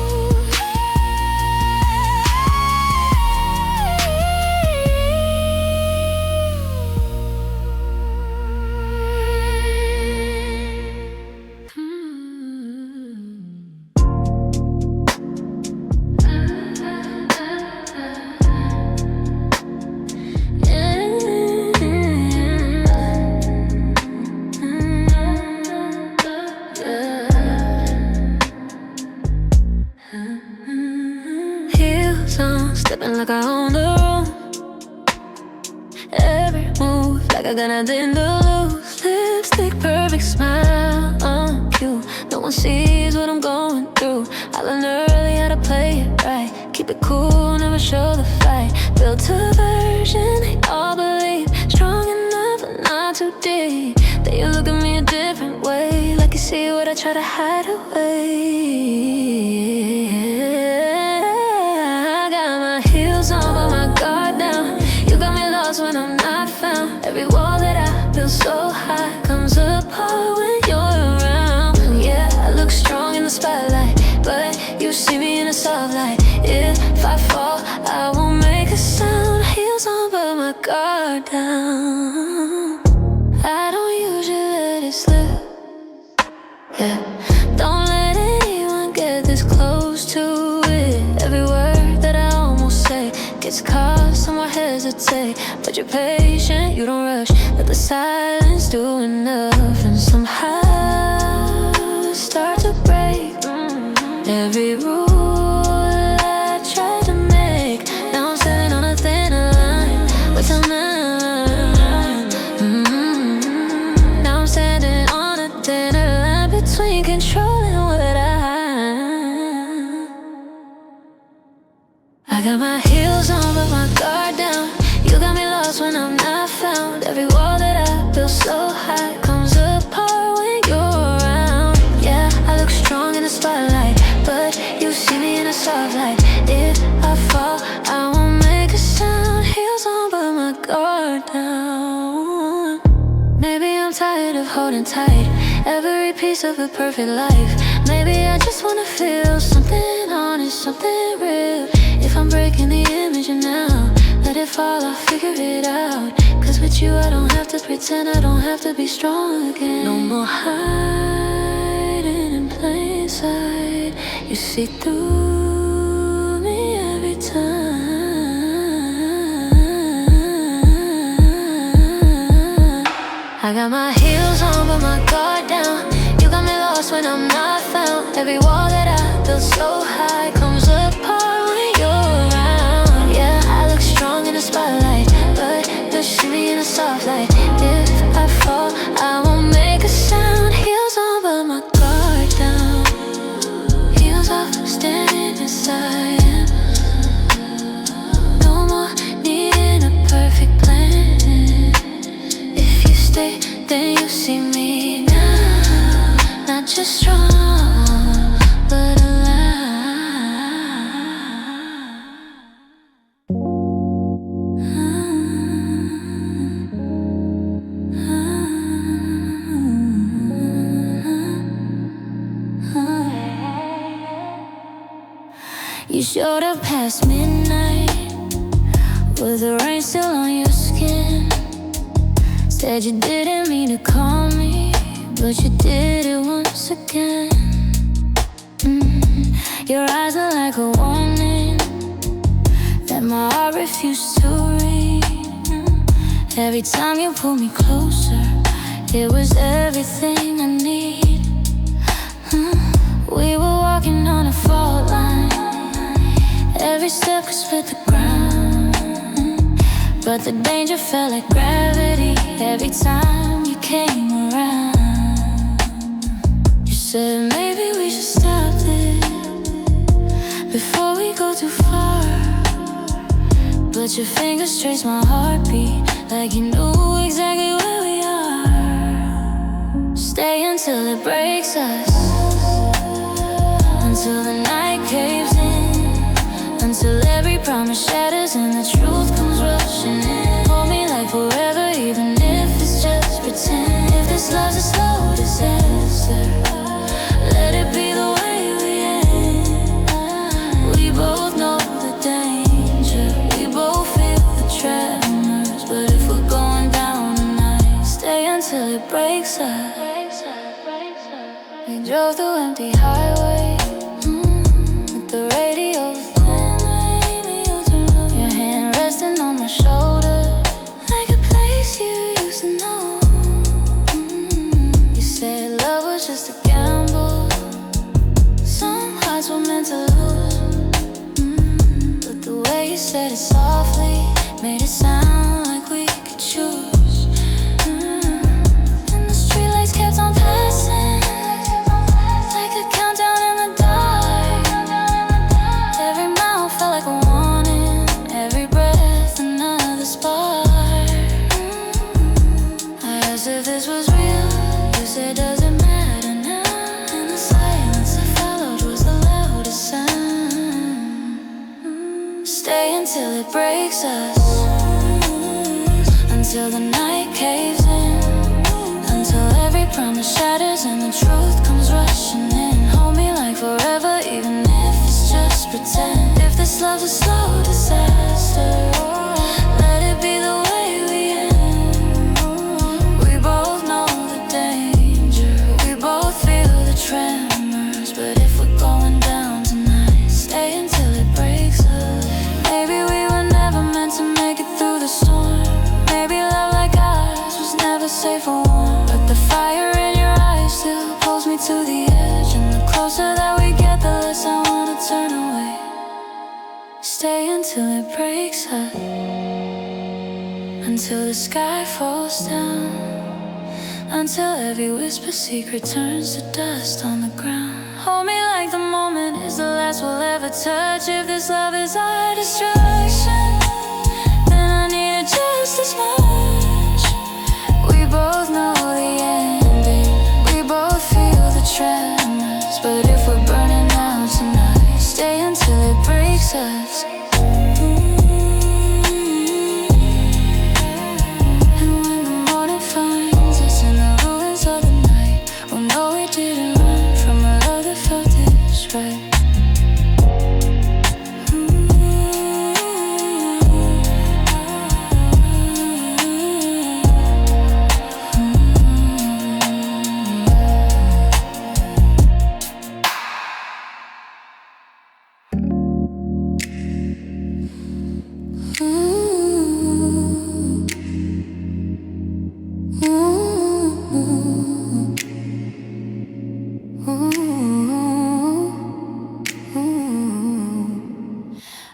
Heels on, stepping like I own the room. Every move like I got nothing to lose. Lipstick, perfect smile on cue. No one sees what I'm going through. I learned early how to play it right. Keep it cool, never show the fight. Built a version they all believe, strong enough but not too deep. Then you look at me a different way, like you see what I try to hide away. I got my heels on but my guard down. You got me lost when I'm not found. Every wall that I built so high comes apart when you're around. Yeah, I look strong in the spotlight, but you see me in a soft light. If I fall, I won't make a sound. Heels on but my guard down. I don't usually let it slip. Yeah, don't let anyone get this close to pause, some will hesitate. But you're patient, you don't rush. Let the silence do enough. And somehow start to break every rule I tried to make. Now I'm standing on a thinner line with a man. Now I'm standing on a thinner line between control and what I got my heels on but my guard down. You got me lost when I'm not found. Every wall that I built so high comes apart when you're around. Yeah, I look strong in the spotlight, but you see me in a soft light. If I fall, I won't make a sound. Heels on but my guard down. Maybe I'm tired of holding tight every piece of a perfect life. Maybe I just wanna feel something honest, something real. If I'm breaking the image now, let it fall, I'll figure it out. Cause with you I don't have to pretend, I don't have to be strong again. No more hiding in plain sight. You see through me every time. I got my heels on but my guard down. You got me lost when I'm not found. Every wall that I built so high comes apart when you're around. Yeah, I look strong in the spotlight, but you see me in a soft light. If I fall, I won't make a sound. Heels on but my guard down. Heels off, standing inside. No more needing a perfect plan. If you stay, then you see me now. Not just strong, but alive. You showed up past midnight with the rain still on your skin. Said you didn't mean to call me, but you did it once again. Your eyes are like a warning that my heart refused to read. Every time you pulled me closer, it was everything I need. We were walking on a fault line. Every step could split the ground, but the danger felt like gravity every time you came around. You said maybe we should stop this before we go too far, but your fingers traced my heartbeat like you knew exactly where we are. Stay until it breaks us, until the night caves in, until every promise shatters and the truth comes rushing in. Hold me like forever, even if it's just pretend. If this love's a slow disaster, let it be the way we end. We both know the danger, we both feel the tremors, but if we're going down tonight, stay until it breaks us. We drove through empty highways with the radio playing, your hand resting on my shoulder like a place you used to know. You said love was just a gamble, some hearts were meant to lose. But the way you said it softly made it sound like we could choose. And the streetlights kept on passing like a countdown in the dark. Every mile felt like a warning, every breath another spark. I asked if this was real, you said does it matter now? And the silence that followed was the loudest sound. Stay until it breaks us, until the night caves in, until every promise shatters and the truth comes rushing in. Hold me like forever, even if it's just pretend. If this love's a slow disaster, let it be the way we end. We both know the danger, we both feel the tremors, but if we're going down tonight, stay until it breaks us. Maybe we were never meant breaks us, until the sky falls down, until every whisper secret turns to dust on the ground. Hold me like the moment is the last we'll ever touch. If this love is our destruction, then I need it just as much. We both know the ending, we both feel the tremors, but if we're burning out tonight, stay until it breaks us. And when the morning finds us in the ruins of the night, we'll know we didn't run from a love that felt this right.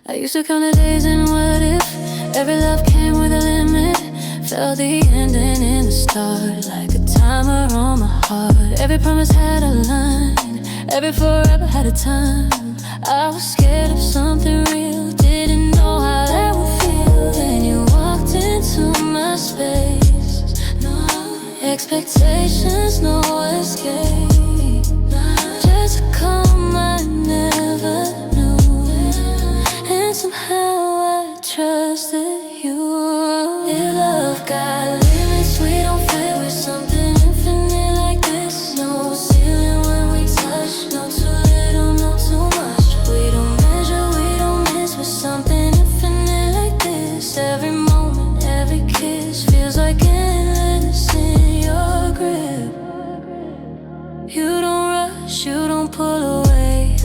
I used to count the days and what if every love came with a limit. Felt the ending in the start, like a timer on my heart. Every promise had a line, every forever had a time. I was scared of something real, didn't know how that would feel. Then you walked into my space, no expectations, no escape. Just a calm I never knew, and somehow I trusted you. If love got limits, we don't fit with something infinite like this. No ceiling when we touch, no too little, no too much. We don't measure, we don't miss with something infinite like this. Every moment, every kiss feels like endless in your grip. You don't rush, you don't pull away.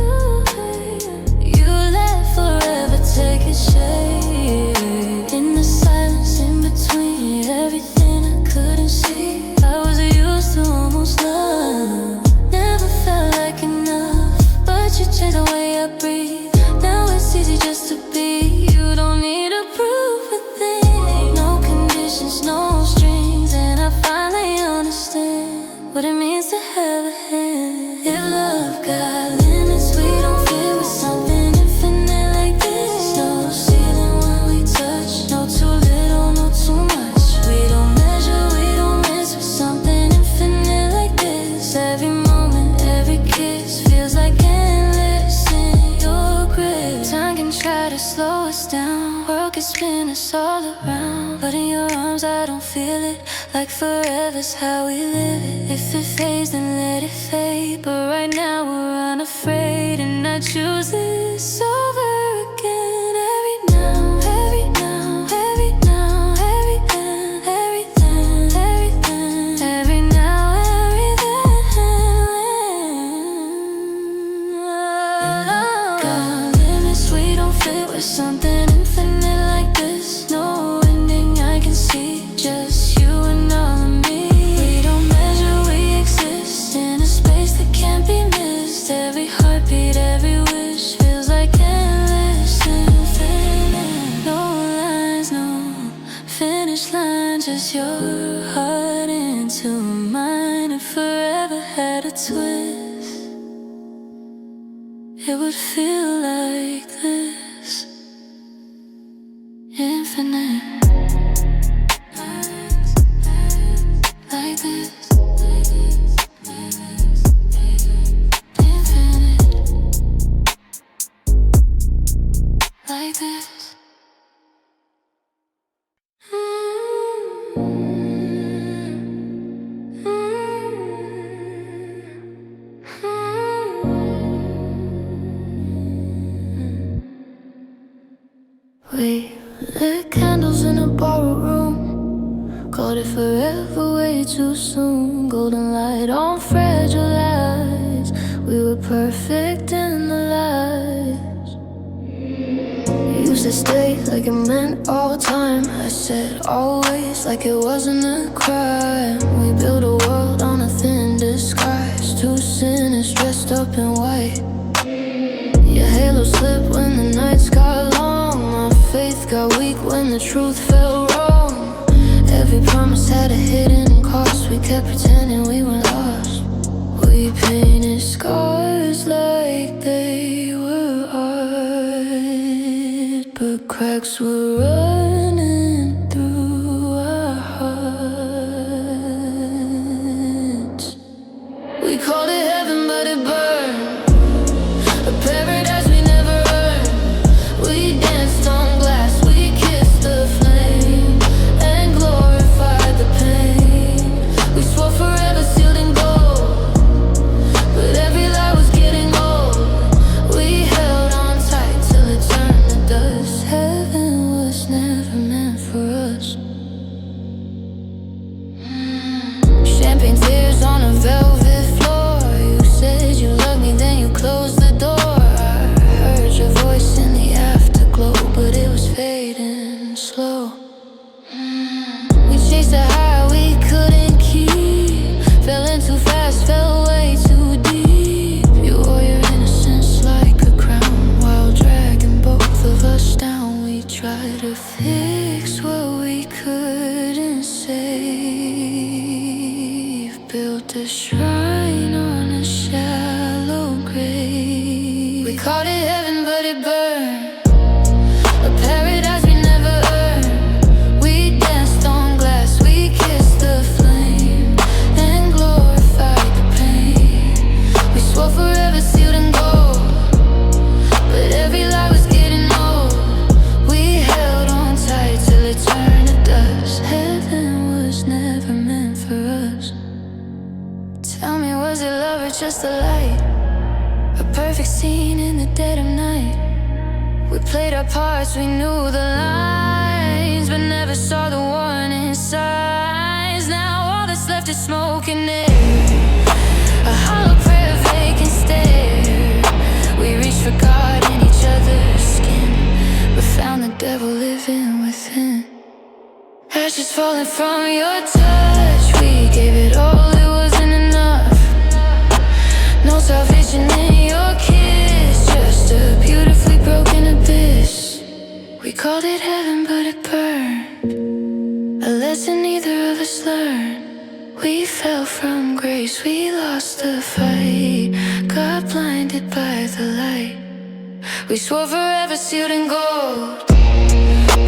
You let forever take its shape. In the silence, in between everything I couldn't see, I was used to almost love. Never felt like enough, but you changed the way I breathe. Now it's easy just to be. You don't need to prove a thing. No conditions, no strings, and I finally understand what it means to have a hand. If love got limits, we don't fit with something infinite like this. No ceiling when we touch, no too little, no too much. We don't measure, we don't miss with something infinite like this. Every moment, every kiss feels like endless in your grip. Time can try to slow us down, world can spin us all around, but in your arms I don't feel it. Like forever's how we live it. If it fades, then let it fade. But right now we're unafraid, and I choose this over again. Every now, every now, every now, every then, every then, every then, every now, every then. Got limits, we don't fit with something infinite like this. No ending I can see, just you and all of me. We don't measure, we exist in a space that can't be missed. Every heartbeat, every wish feels like endless infinite. No lines, no finish line, just your heart into mine. If forever had a twist, it would feel like this. Infinite. Like this. Infinite. Like this. We lit candles in a borrowed room, called it forever way too soon. Golden light on fragile eyes, we were perfect in the lights. You used to stay like it meant all time. I said always like it wasn't a crime. We built a world on a thin disguise, two sinners dressed up in white. Your halo slipped when the nights got long. My faith faith got weak when the truth felt wrong. Every promise had a hidden cost. We kept pretending we were lost. We painted scars like they were art, but cracks were running through our hearts. We called it heaven, but it burned. A paradise we never earned. We danced on glass, we kissed the flame, and glorified the pain. We swore forever sealed in gold, but every lie was getting old. We held on tight till it turned to dust. Heaven was never meant for us. Champagne tears on a velvet floor. You said you loved me, then you closed the door. I heard your voice in the afterglow, but it was fading slow. We chased a high we couldn't keep. Fell in too fast, fell way too deep. You wore your innocence like a crown, while dragging both of us down. We tried to fix what we couldn't save. Built a shrine on a shallow grave. We called it heaven, but it burned. A paradise we never earned. We danced on glass, we kissed the flame, and glorified the pain. We swore forever sealed in gold, but every lie was getting old. We held on tight till it turned to dust. Heaven was never meant for us. Tell me, was it love or just a light? A perfect scene in the dead of night. We played our parts, we knew the lines, but never saw the warning signs. Now all that's left is smoke and air, a hollow prayer, vacant stare. We reached for God in each other's skin, but found the devil living within. Ashes falling from your touch. We gave it all, it wasn't enough. No salvation in your kiss, just a beautifully broken abyss. We called it heaven, but it burned. A lesson neither of us learned. We fell from grace, we lost the fight, got blinded by the light. We swore forever sealed in gold,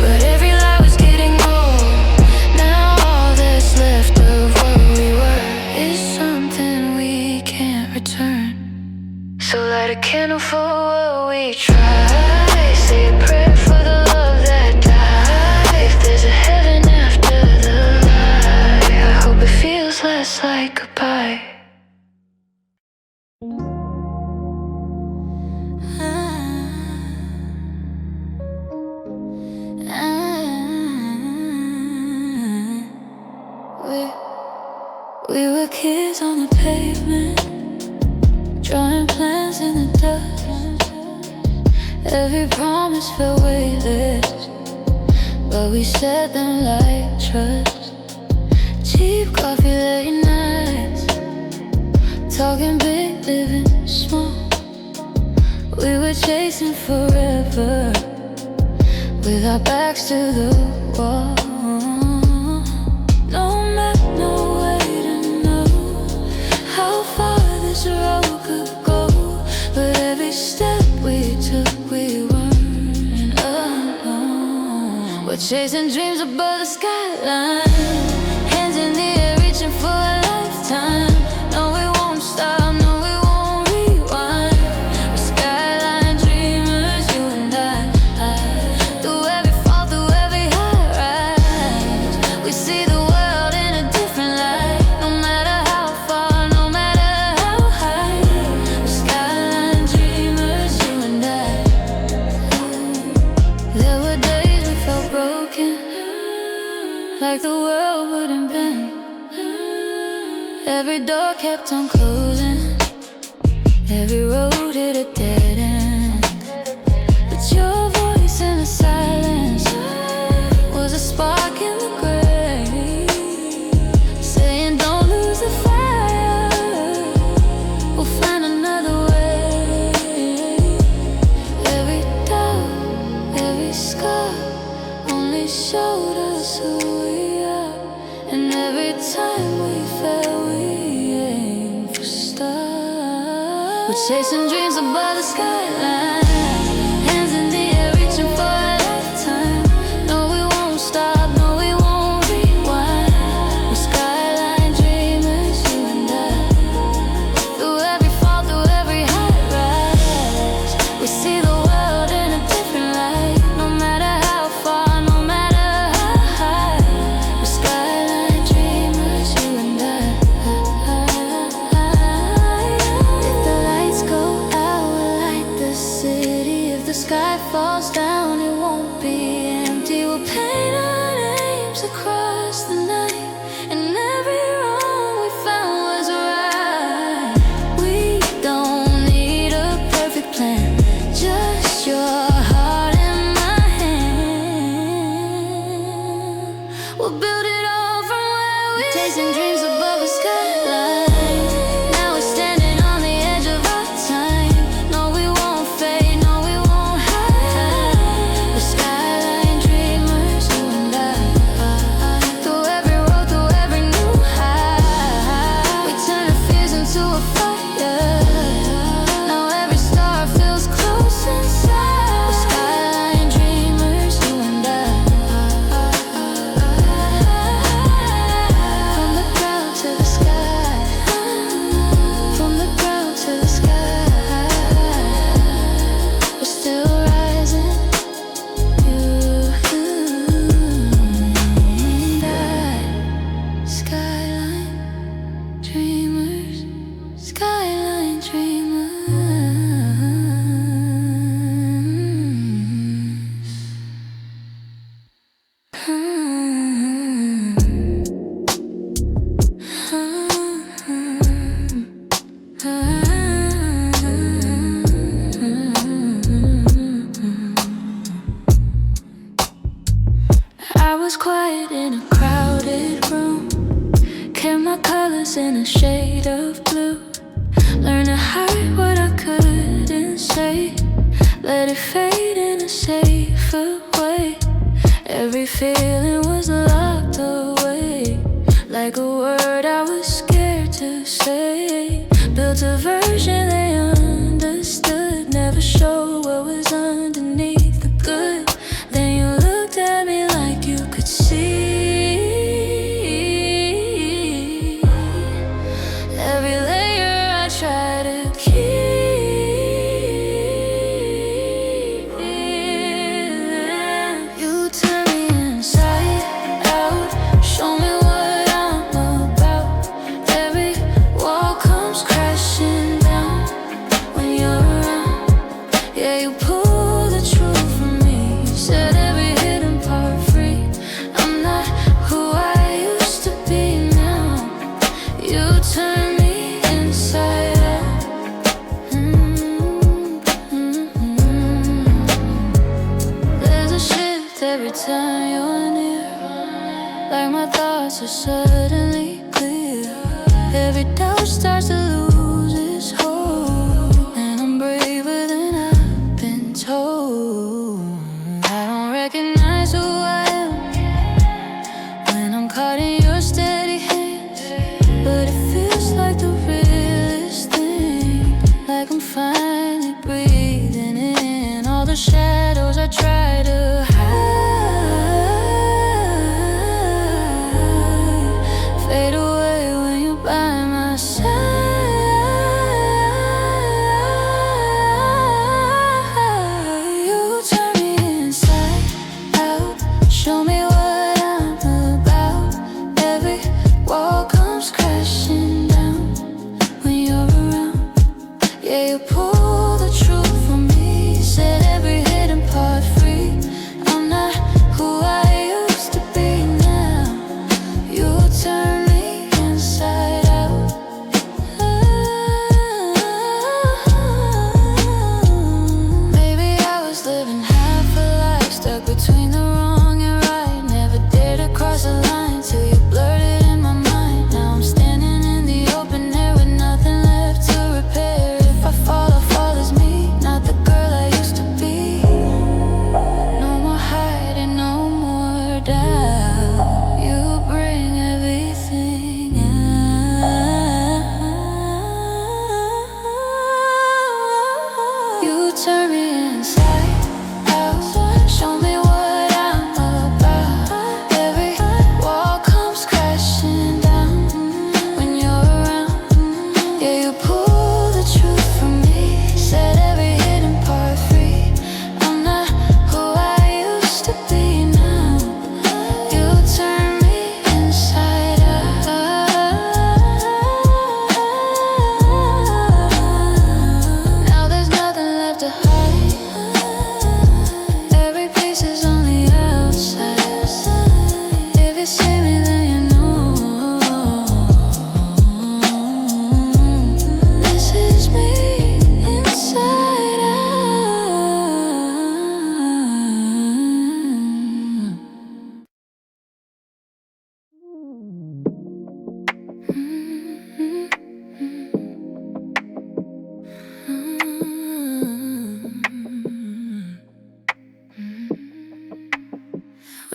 but every lie was getting old. Now all that's left of what we were is something we can't return. So light a candle for what we tried. Say a prayer for the love that died. If there's a heaven after the lie, I hope it feels less like goodbye. We were kids on the pavement, drawing plans in the dust. Every promise felt weightless, but we said them like trust. Cheap coffee late nights, talking big, living small. We were chasing forever, with our backs to the wall. No map, no way to know how far this road could go, but every step we took, we weren't alone. We're chasing dreams above the skyline, hands in the air, reaching for a lifetime. No, we won't stop, no, we won't rewind. We're skyline dreamers, you and I. Through every fall, through every high rise, we see the world in a different light. No matter how far, no matter how high, we're skyline dreamers, you and I. There were days we felt broken, like the world wouldn't bend. Every door kept on closing, every road hit a dead end. But your voice in the silence was a spark in the gray, saying don't lose the fire, we'll find another way. Every doubt, every scar, showed us who we are, and every time we fell, we aim for stars. We're chasing dreams above the skyline, hands in the air, reaching for a lifetime. No, we won't stop, no, we won't rewind. We're skyline dreamers, you and I. Through every fall, through every high rise, we see the world in a different light. No matter how far, no matter how high, we're skyline dreamers, you and I. If the lights go out, we'll light the city. If the sky falls down, it won't be empty. We'll paint our names across the night, and every wrong we found was right. We don't need a perfect plan, just your heart in my hand. We'll build it all from where we chasing dreams above the skyline. Now we're standing on the edge of our time. No, we won't fade, no, we won't hide. We're skyline dreamers, you and I. Through every road, through every new high, we turn our fears into a fire. Now every star feels close inside. We're skyline dreamers, you and I. From the ground to the sky, from the ground to the sky, we're still rising, you and I. Skyline dreamers, skyline dreamers. I was quiet in a crowded room, kept my colors in a shade of blue. Learned to hide what I couldn't say, let it fade in a safer way. Every feeling was locked away, like a word I was scared to say. Built a version they understood, never showed what was underneath the good. Then you looked at me like you could see every layer I try to keep. You turn me inside out, show me what I'm about. Every wall comes crashing down when you're around. Yeah, you pull the truth from me, set every hidden part free. I'm not who I used to be now. You turn me inside out. There's a shift every time you're near, like my thoughts are suddenly clear. Every doubt starts to lose its hold, and I'm braver than I've been told. I don't recognize who I am when I'm caught in your steady hands, but it feels like the realest thing, like I'm finally breathing in all the shadows I try to hide. Fade away when you're by my side.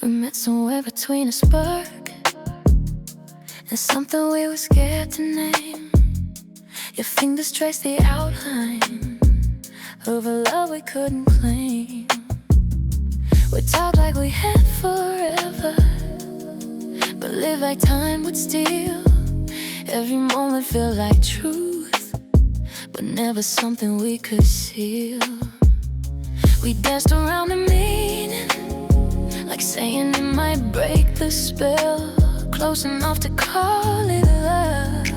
We met somewhere between a spark and something we were scared to name. Your fingers traced the outline of a love we couldn't claim. We talked like we had forever, but lived like time would steal. Every moment felt like truth, but never something we could seal. We danced around the meaning, like saying it might break the spell. Close enough to call it love,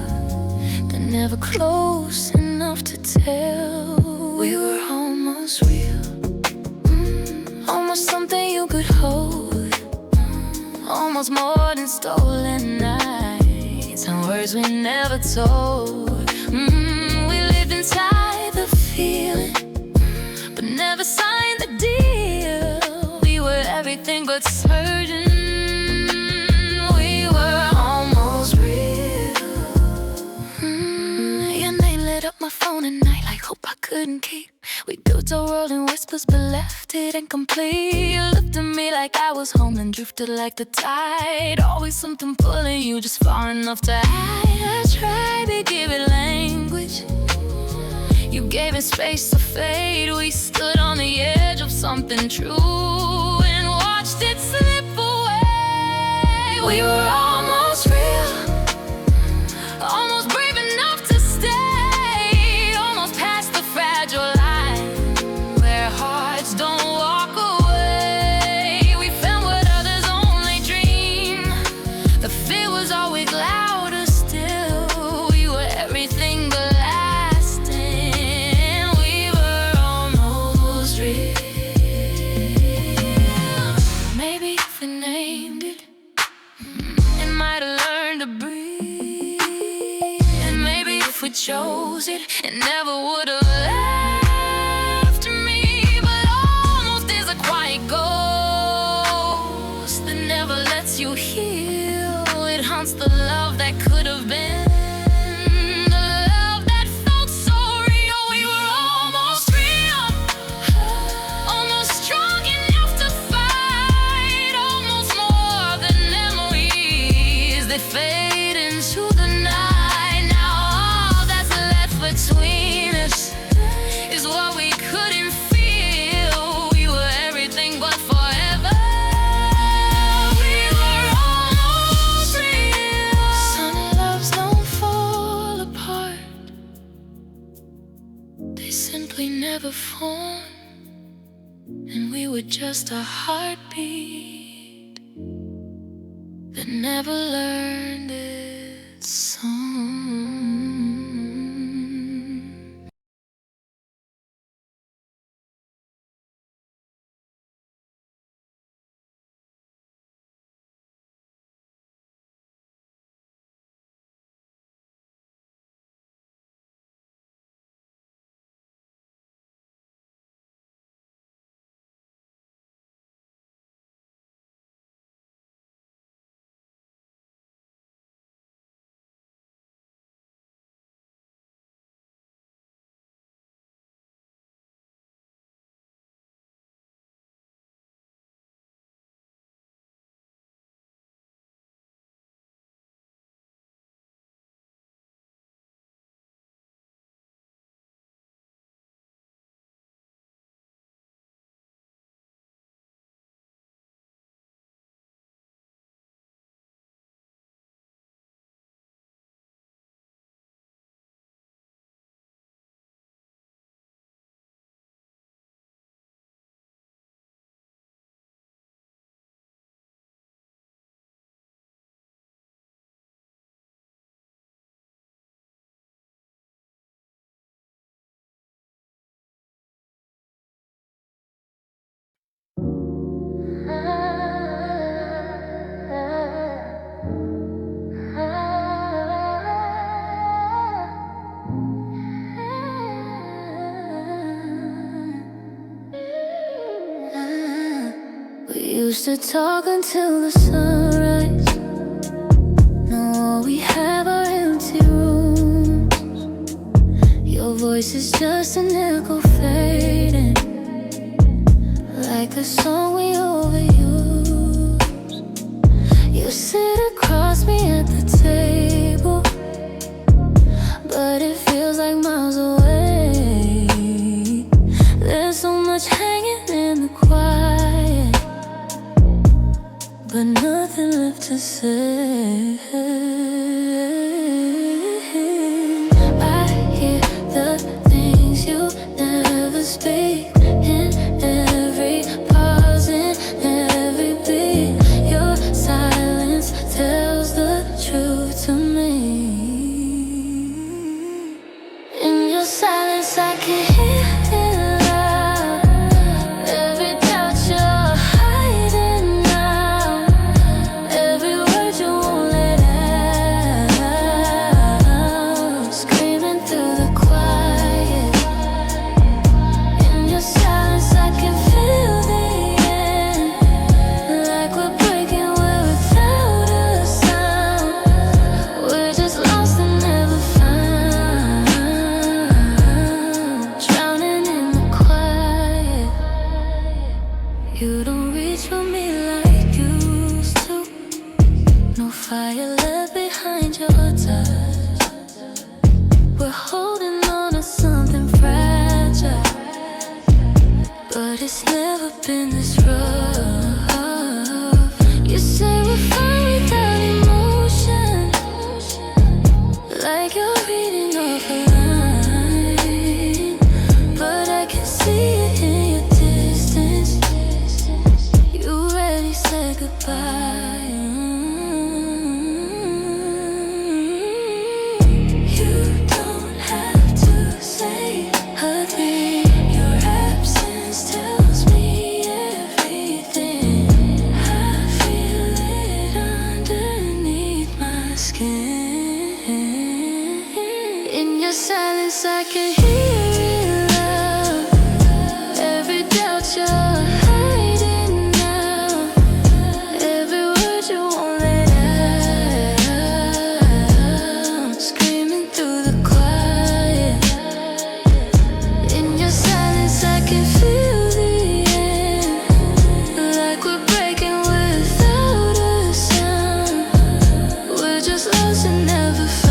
but never close enough to tell. We were almost real, almost something you could hold, almost more than stolen nights and words we never told. We lived inside the feeling, but never signed the deal. We were everything but certain. We were almost real. Your name lit up my phone at night like hope I couldn't keep. We built a world in whispers but left it incomplete. You looked at me like I was home and drifted like the tide. Always something pulling you just far enough to hide. I tried to give it language, you gave it space to fade. We stood on the edge of something true and watched it slip away. We were almost real, almost brave enough to stay, almost past the fragile line where hearts don't walk away. We found what others only dream. The fear was always louder still. We were everything but lasting. We were almost real. Maybe if we named it, it might have learned to breathe. And maybe if we chose it, it never would have left me. But almost is a quiet ghost that never lets you heal. It haunts the love that could have been, the love that felt so real. We were almost real, almost strong enough to fight, almost more than memories that fade into the night. Now all that's left between us is what we couldn't feel. We were everything but forever. We were almost real. Some loves don't fall apart, they simply never form. And we were just a heartbeat that never learned its song. We used to talk until the sunrise. Now all we have are empty rooms. Your voice is just an echo fading, like the song we overused. but nothing left to say. I hear the things you never speak in every pause, in every beat. Your silence tells the truth to me. In your silence I can hear it loud. Every doubt you're hiding now, every word you won't let out, screaming through the quiet. In your silence I can feel the end, like we're breaking away without a sound. We're just lost and never found, drowning in the quiet. You don't reach for me like you used to. No fire left behind your touch. We're holding on to something fragile, but it's never been this rough. You say we're fine without emotion, like you're reading off a line, but I can see it in your distance. You already said goodbye. You don't have to say a thing. Your absence tells me everything. I feel it underneath my skin. In your silence I can hear it loud. Every doubt you're hiding now, every word you won't let out, screaming through the quiet. In your silence I can feel the end, like we're breaking without a sound. We're just lost and never found.